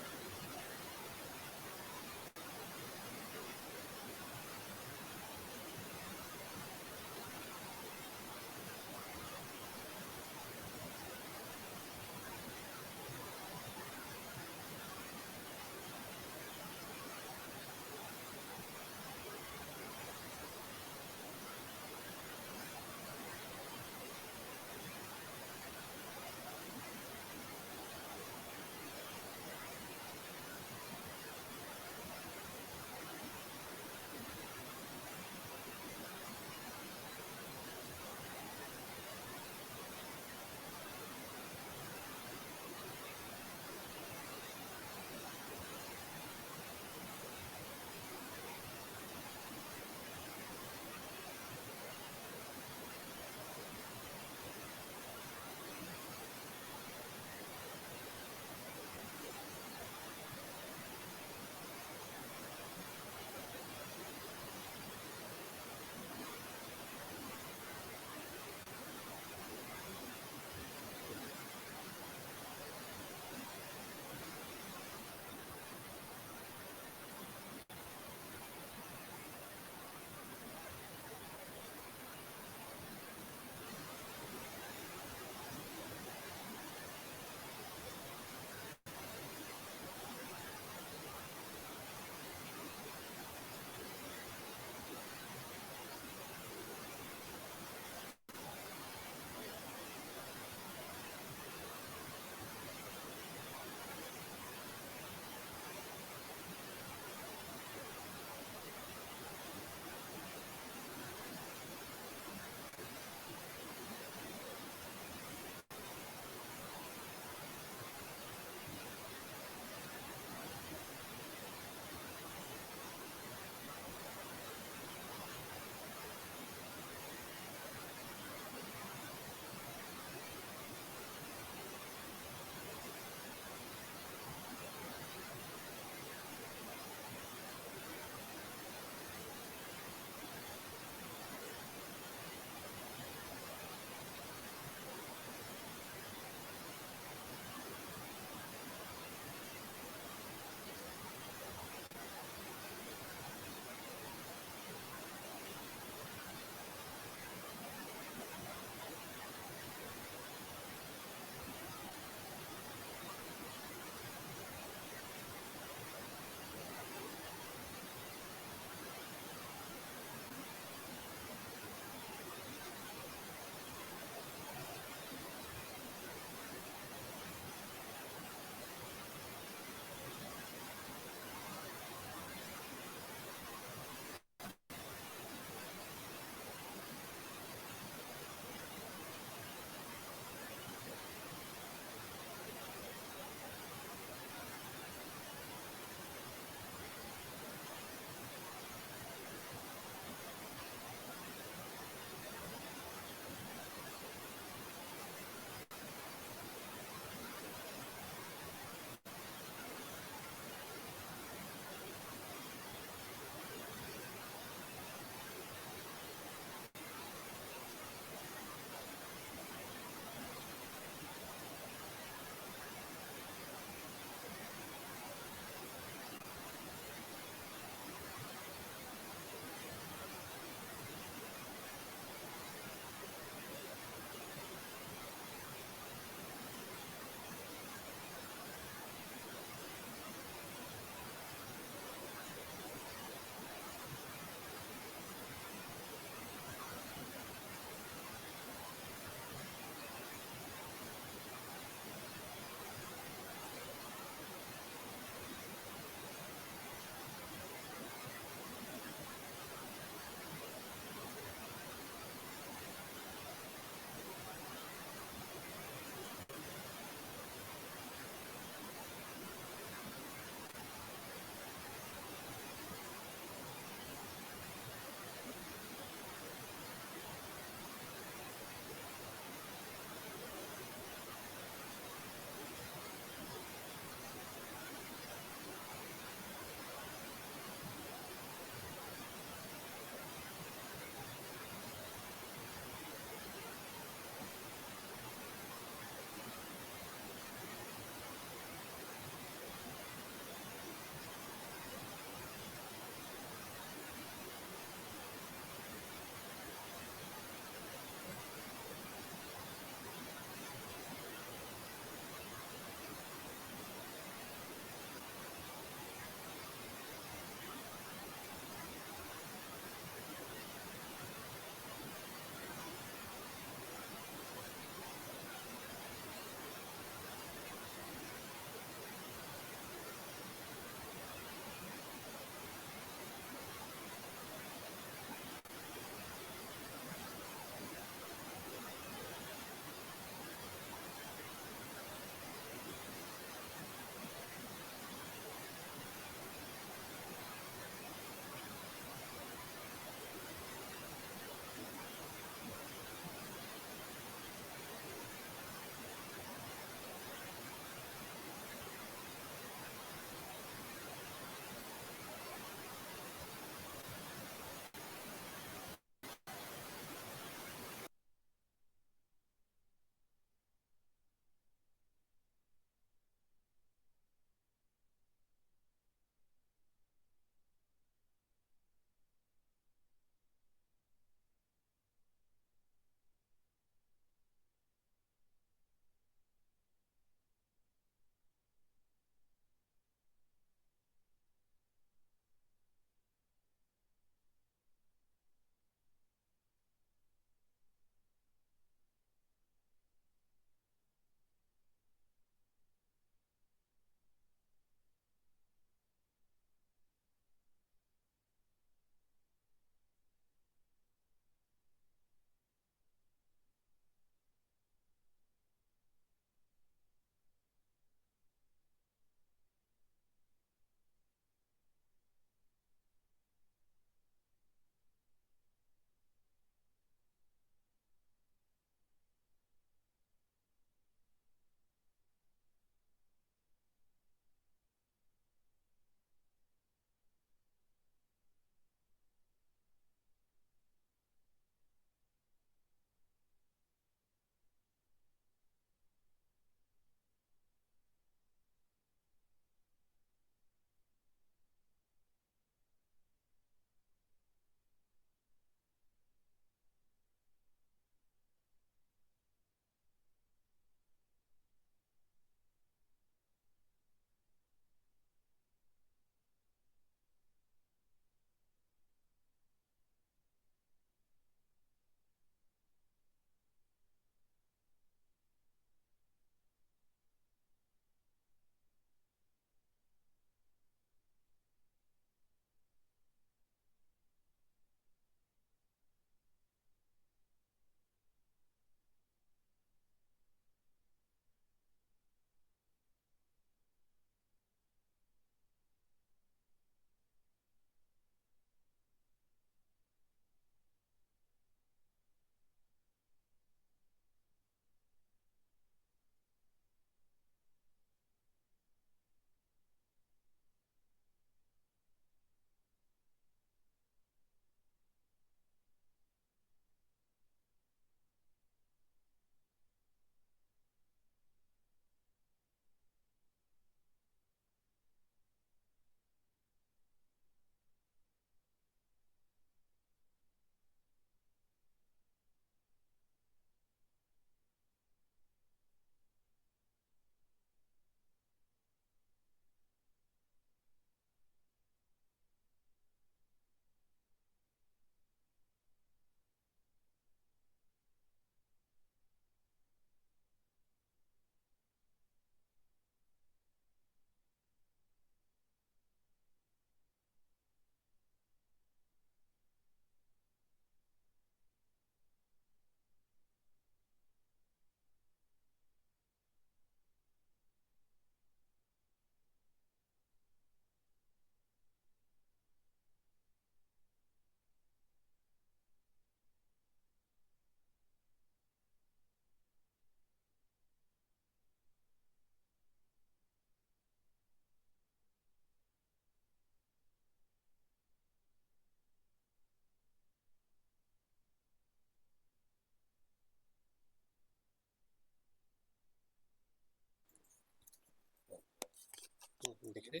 Speaker 1: दिख रही?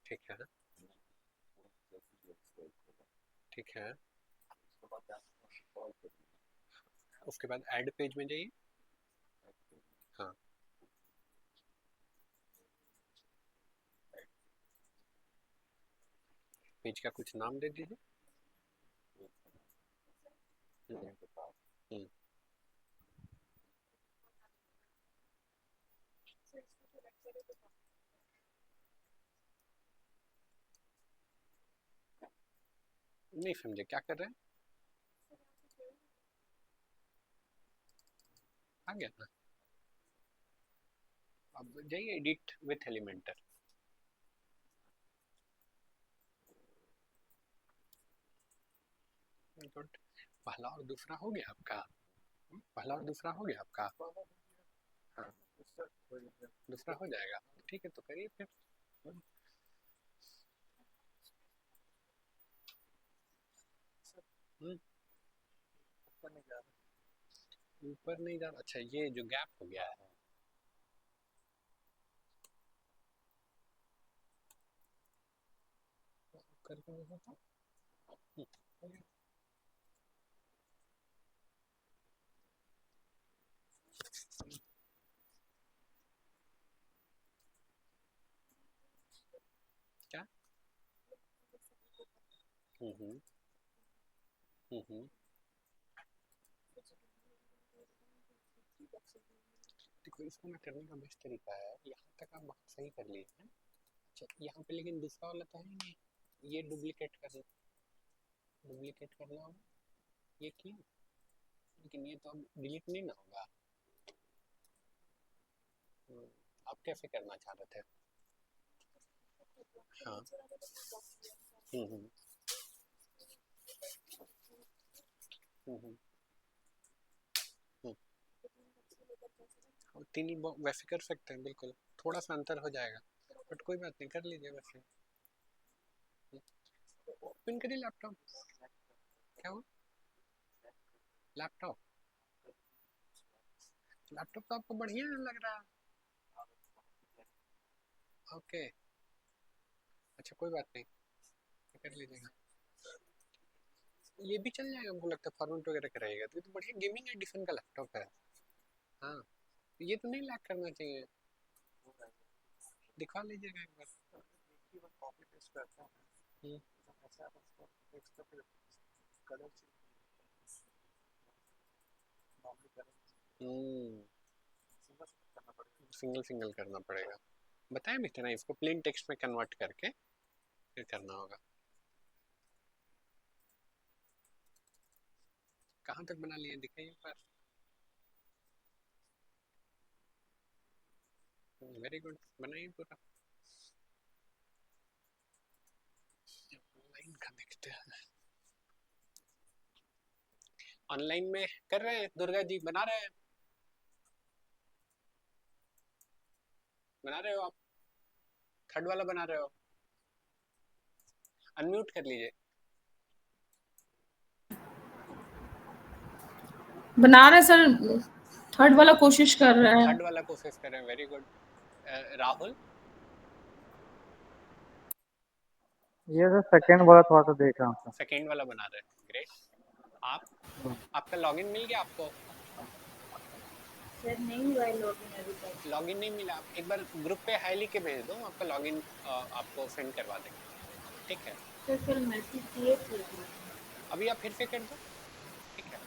Speaker 1: ठीक है, ठीक है। उसके बाद ऐड पेज में जाइए। हाँ, पेज का कुछ नाम दे दीजिए। हम्म, नहीं समझे क्या कर रहे हैं? आ गया ना? अब जाइए एडिट विथ एलिमेंटर। गुड। पहला और दूसरा हो गया आपका? पहला और दूसरा हो गया आपका? हाँ, दूसरा हो जाएगा। ठीक है, तो करिए फिर। हम्म, ऊपर नहीं जा रहा। अच्छा, ये जो गैप हो गया है, करके देखो तो। क्या? हम्म, हम्म। देखो, इसको मैं करने का बेस्ट तरीका है, यहाँ तक आप बहुत सही कर लिए हैं। अच्छा, यहाँ पे लेकिन दूसरा वाला तो है नहीं, ये डुप्लीकेट करना होगा। ये किया, लेकिन ये तो अब डिलीट नहीं ना होगा। आप कैसे करना चाह रहे थे? हाँ। हम्म, हम्म। तीन ही वैसे कर सकते हैं, बिल्कुल। थोड़ा सा अंतर हो जाएगा, बट कोई बात नहीं, कर लीजिए वैसे। ओपन करिए लैपटॉप। क्या हो? लैपटॉप? लैपटॉप तो आपको बढ़िया लग रहा है। ओके, अच्छा कोई बात नहीं, कर लीजिएगा। ये भी चल जाएगा, हमको लगता है फॉर्मेट वगैरह कराएगा तो ये तो बढ़िया गेमिंग एडिशन का लैपटॉप है। हाँ, ये तो नहीं लैग करना चाहिए। दिखा लीजिएगा एक बार। हम्म, सिंगल सिंगल करना पड़ेगा। बताया भी था ना, इसको प्लेन टेक्स्ट में कन्वर्ट करके फिर करना होगा। कहाँ तक बना लिए दिखाइए पर। वेरी गुड, बनाइए पूरा। ऑनलाइन का देखते हैं। ऑनलाइन में कर रहे हैं, दुर्गा जी बना रहे हैं। बना रहे हो आप? थर्ड वाला बना रहे हो? अनम्यूट कर लीजिए।
Speaker 3: बना रहे सर, थर्ड वाला कोशिश कर रहे हैं।
Speaker 1: थर्ड वाला कोशिश कर रहे हैं, वेरी गुड। राहुल?
Speaker 4: ये तो सेकंड वाला थोड़ा सा देख रहा हूँ।
Speaker 1: सेकंड वाला बना रहे हैं, ग्रेट। आप, आपका लॉगिन मिल गया आपको?
Speaker 3: सर नहीं हुआ है लॉगिन अभी तक।
Speaker 1: लॉगिन नहीं मिला? आप एक बार ग्रुप पे हाई लिख के भेज दो, आपका लॉगिन आपको सेंड करवा देंगे। ठीक है,
Speaker 3: सर कल मैसेज किए थे।
Speaker 1: अभी आप फिर से कर दो। ठीक है,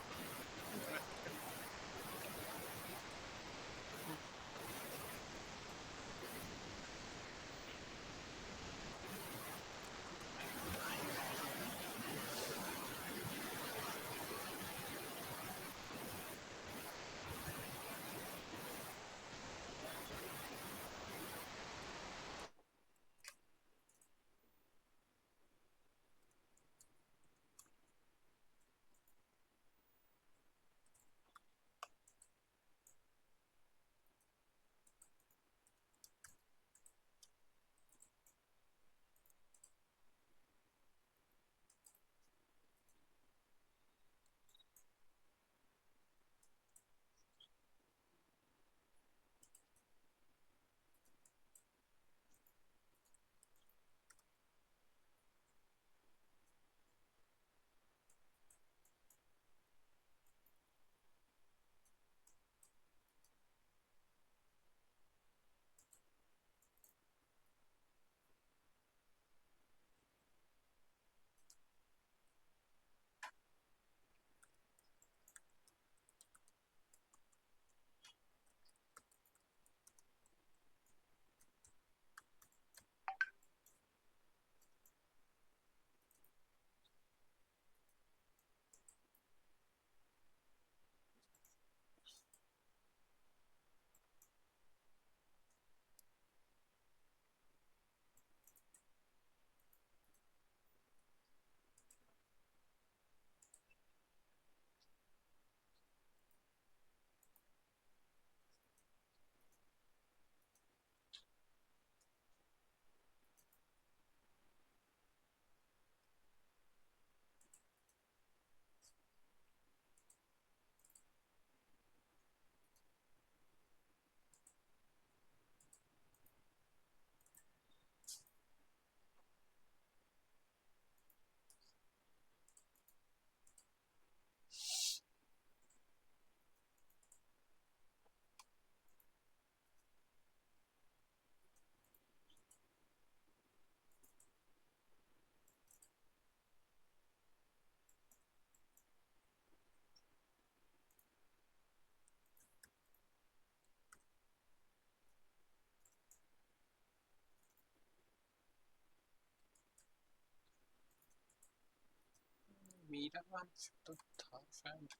Speaker 1: मेरा नाम तो था शायद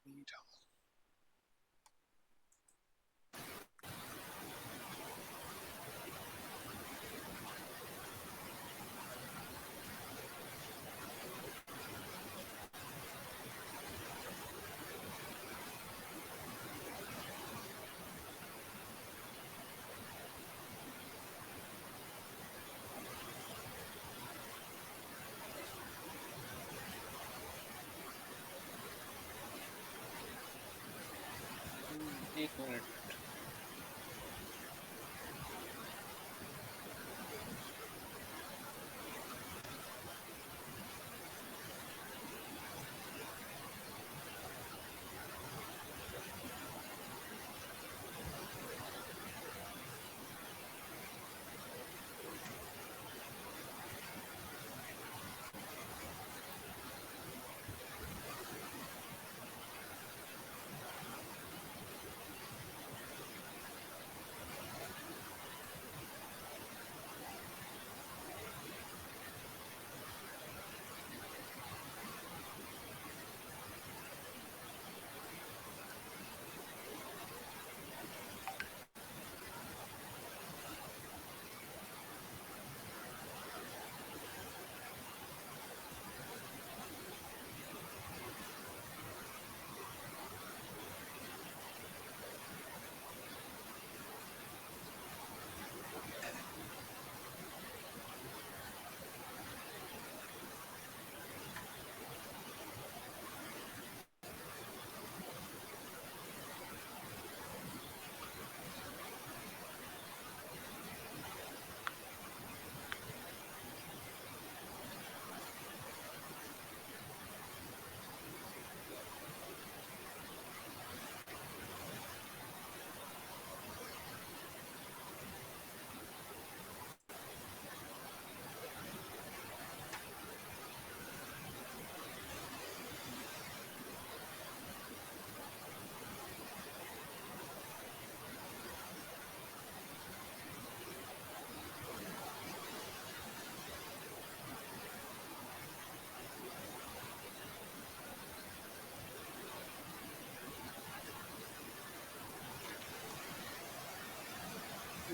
Speaker 1: मीरा। एक मिनट।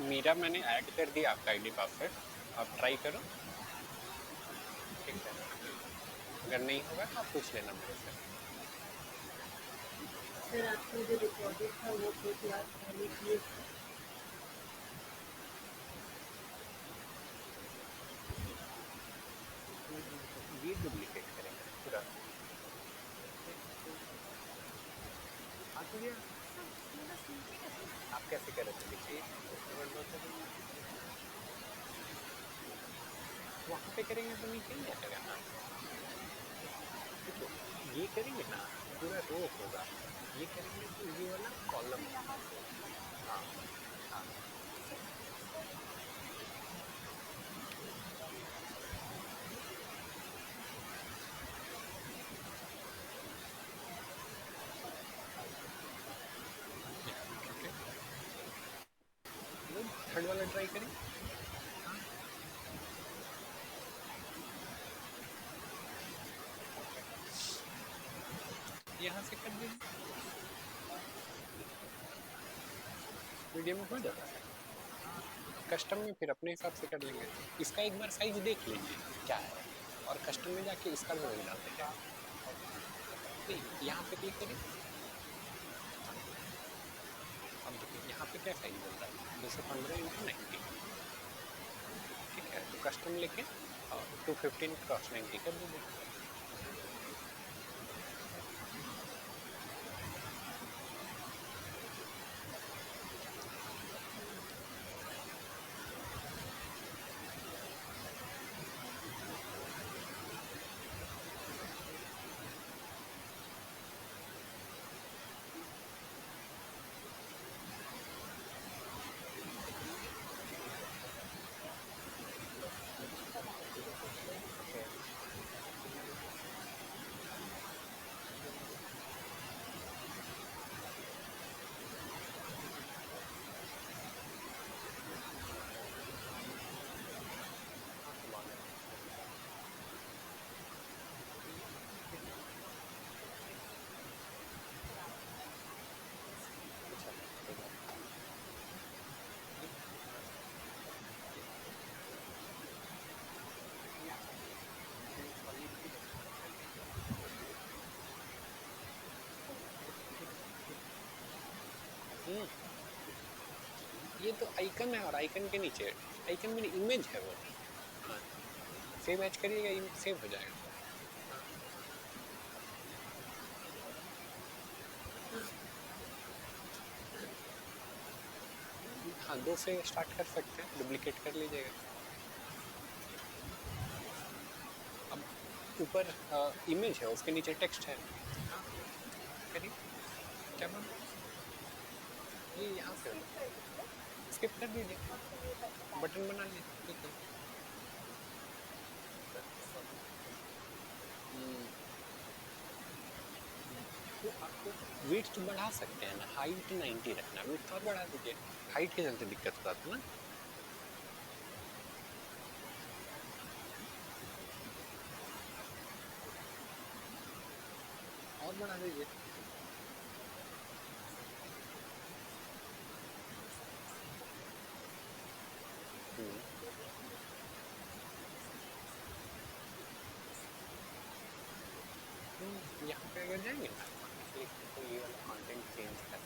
Speaker 1: मीरा मैंने ऐड कर दिया आपका आईडी पासवर्ड, आप ट्राई करो। ठीक है, अगर नहीं होगा तो आप पूछ लेना मेरे से।
Speaker 3: सर आपने जो रिकॉर्डेड था वो 2 क्लास पहले किए थे।
Speaker 1: ये डुप्लीकेट करेंगे पूरा। हाँ तो ये आप कैसे कर रहे थे, देखिए वहाँ पे करेंगे तो नीचे ही आएगा ना। देखो ये करेंगे ना पूरा रो होगा, ये करेंगे तो ये वाला कॉलम। हाँ हाँ ठीक है, थर्ड वाला ट्राई करें। यहाँ से कर दीजिए, मीडियम में हो जाता है। कस्टम में फिर अपने हिसाब से कर लेंगे। इसका एक बार साइज देख लीजिए क्या है, और कस्टम में जाके इसका भी वही डाल देंगे। यहाँ पे क्लिक करें, अब देखिए यहाँ पे क्या साइज बोल रहा है, 215x90। ठीक है, तो कस्टम लेके 215x90 कर दीजिए। ये तो आइकन है और आइकन के नीचे आइकन में इमेज है वो। हाँ, सेव एज करिएगा, सेव हो जाएगा। हाँ, 2 से स्टार्ट कर सकते हैं, डुप्लीकेट कर लीजिएगा। अब ऊपर इमेज है, उसके नीचे टेक्स्ट है। हाँ, करिए, क्या बोल ये यहाँ से स्किप कर दीजिए, बटन बना लीजिए, ठीक है। तो आपको विड्थ बढ़ा सकते हैं ना, हाइट 90 रखना, विड्थ और बढ़ा दीजिए। हाइट के चलते दिक्कत होता था ना। और बढ़ा दीजिए। यहाँ पे अगर जाएंगे ना, तो ये वाला कंटेंट चेंज कर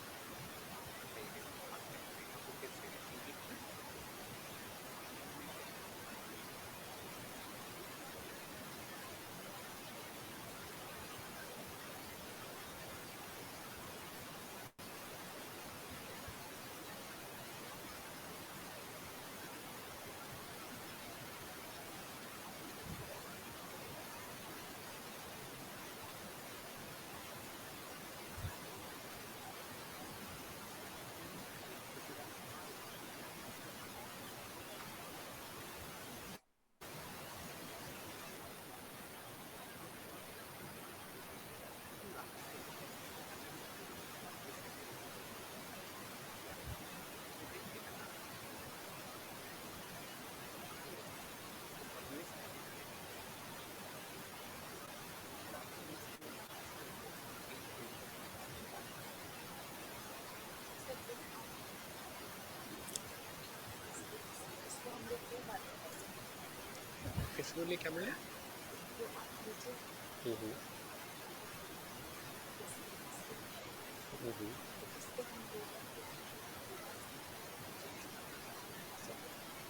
Speaker 1: किस बोलिए, क्या बोले?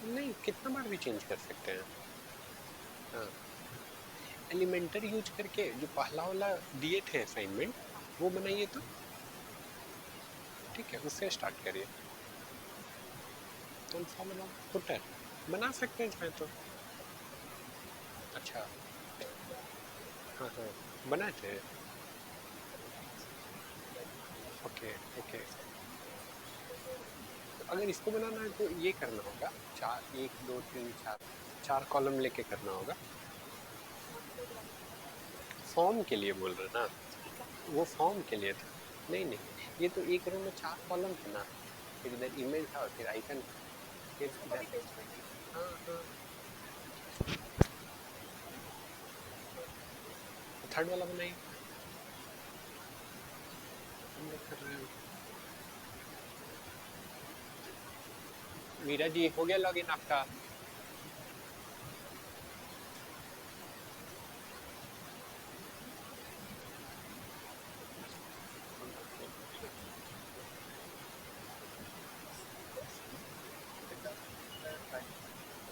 Speaker 1: नहीं, कितना बार भी चेंज कर सकते हैं। हाँ, एलिमेंटर यूज करके जो पहला वाला दिए थे असाइनमेंट, वो बनाइए तो ठीक है, उससे स्टार्ट करिए। तो फॉर्मूला फुटर बना सकते हैं चाहे तो। अच्छा, हाँ हाँ, बनाए थे। ओके ओके, तो अगर इसको बनाना है तो ये करना होगा, 1 2 3 4 कॉलम लेके करना होगा। फॉर्म के लिए बोल रहे ना, वो फॉर्म के लिए था। नहीं नहीं, ये तो एक रो में 4 कॉलम है ना, फिर इधर इमेज था, फिर आइकन, फिर इधर। हाँ हाँ, थर्ड वाला बनाइए, हम लोग कर रहे हैं। मीरा जी, हो गया लॉगिन आपका?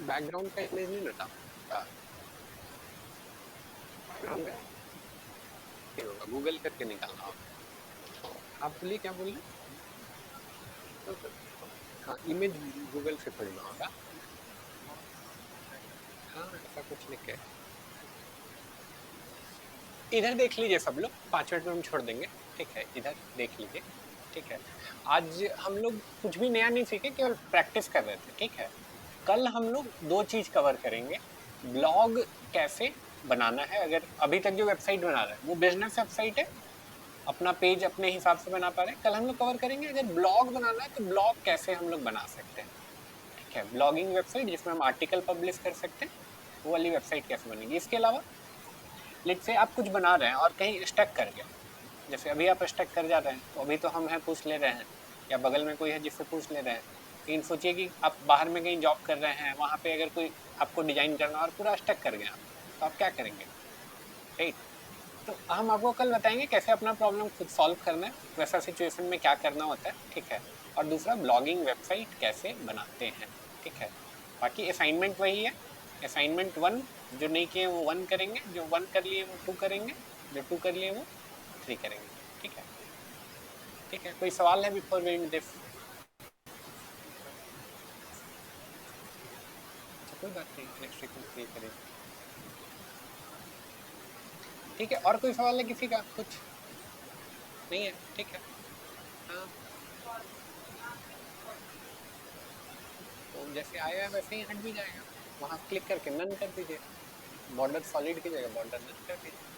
Speaker 1: बैकग्राउंड का इमेज नहीं रहता, होगा गूगल करके निकालना होगा। आप बोलिए, क्या बोल रहे? हाँ, इमेज गूगल से खोजना होगा। हाँ, ऐसा कुछ लिख के इधर देख लीजिए सब लोग, 5 मिनट में हम छोड़ देंगे, ठीक है। इधर देख लीजिए, ठीक है। आज हम लोग कुछ भी नया नहीं सीखे, केवल प्रैक्टिस कर रहे थे, ठीक है। कल हम लोग 2 चीज कवर करेंगे, ब्लॉग कैसे बनाना है। अगर अभी तक जो वेबसाइट बना रहा है वो बिजनेस वेबसाइट है, अपना पेज अपने हिसाब से बना पा रहे हैं, कल हम लोग कवर करेंगे अगर ब्लॉग बनाना है तो ब्लॉग कैसे हम लोग बना सकते हैं, ठीक है। ब्लॉगिंग वेबसाइट जिसमें हम आर्टिकल पब्लिश कर सकते हैं, वो वाली वेबसाइट कैसे बनेगी। इसके अलावा लेट्स से आप कुछ बना रहे हैं और कहीं स्टक कर गया, जैसे अभी आप स्टक कर जा रहे हैं, तो अभी तो हम हैं पूछ ले रहे हैं, या बगल में कोई है जिससे पूछ ले रहे हैं। लेकिन सोचिए कि आप बाहर में कहीं जॉब कर रहे हैं, वहाँ पे अगर कोई आपको डिजाइन करना और पूरा स्टक कर गया, तो आप क्या करेंगे, राइट? तो हम आपको कल बताएंगे कैसे अपना प्रॉब्लम खुद सॉल्व करना है, वैसा सिचुएशन में क्या करना होता है, ठीक है। और दूसरा ब्लॉगिंग वेबसाइट कैसे बनाते हैं, ठीक है। बाकी असाइनमेंट वही है, असाइनमेंट 1 जो नहीं किए वो 1 करेंगे, जो 1 कर लिए वो 2 करेंगे, जो 2 कर लिए वो 3 करेंगे, ठीक है। ठीक है, कोई सवाल है बिफोर वी एंड दिस? कोई बात नहीं, नेक्स्ट वीक में फ्री करेंगे, ठीक है। और कोई सवाल है किसी का? कुछ नहीं है, ठीक है। हाँ, तो जैसे आया है वैसे ही हट भी जाएगा, वहाँ क्लिक करके नन कर दीजिए, बॉर्डर सॉलिड की जगह बॉर्डर नन कर दीजिए।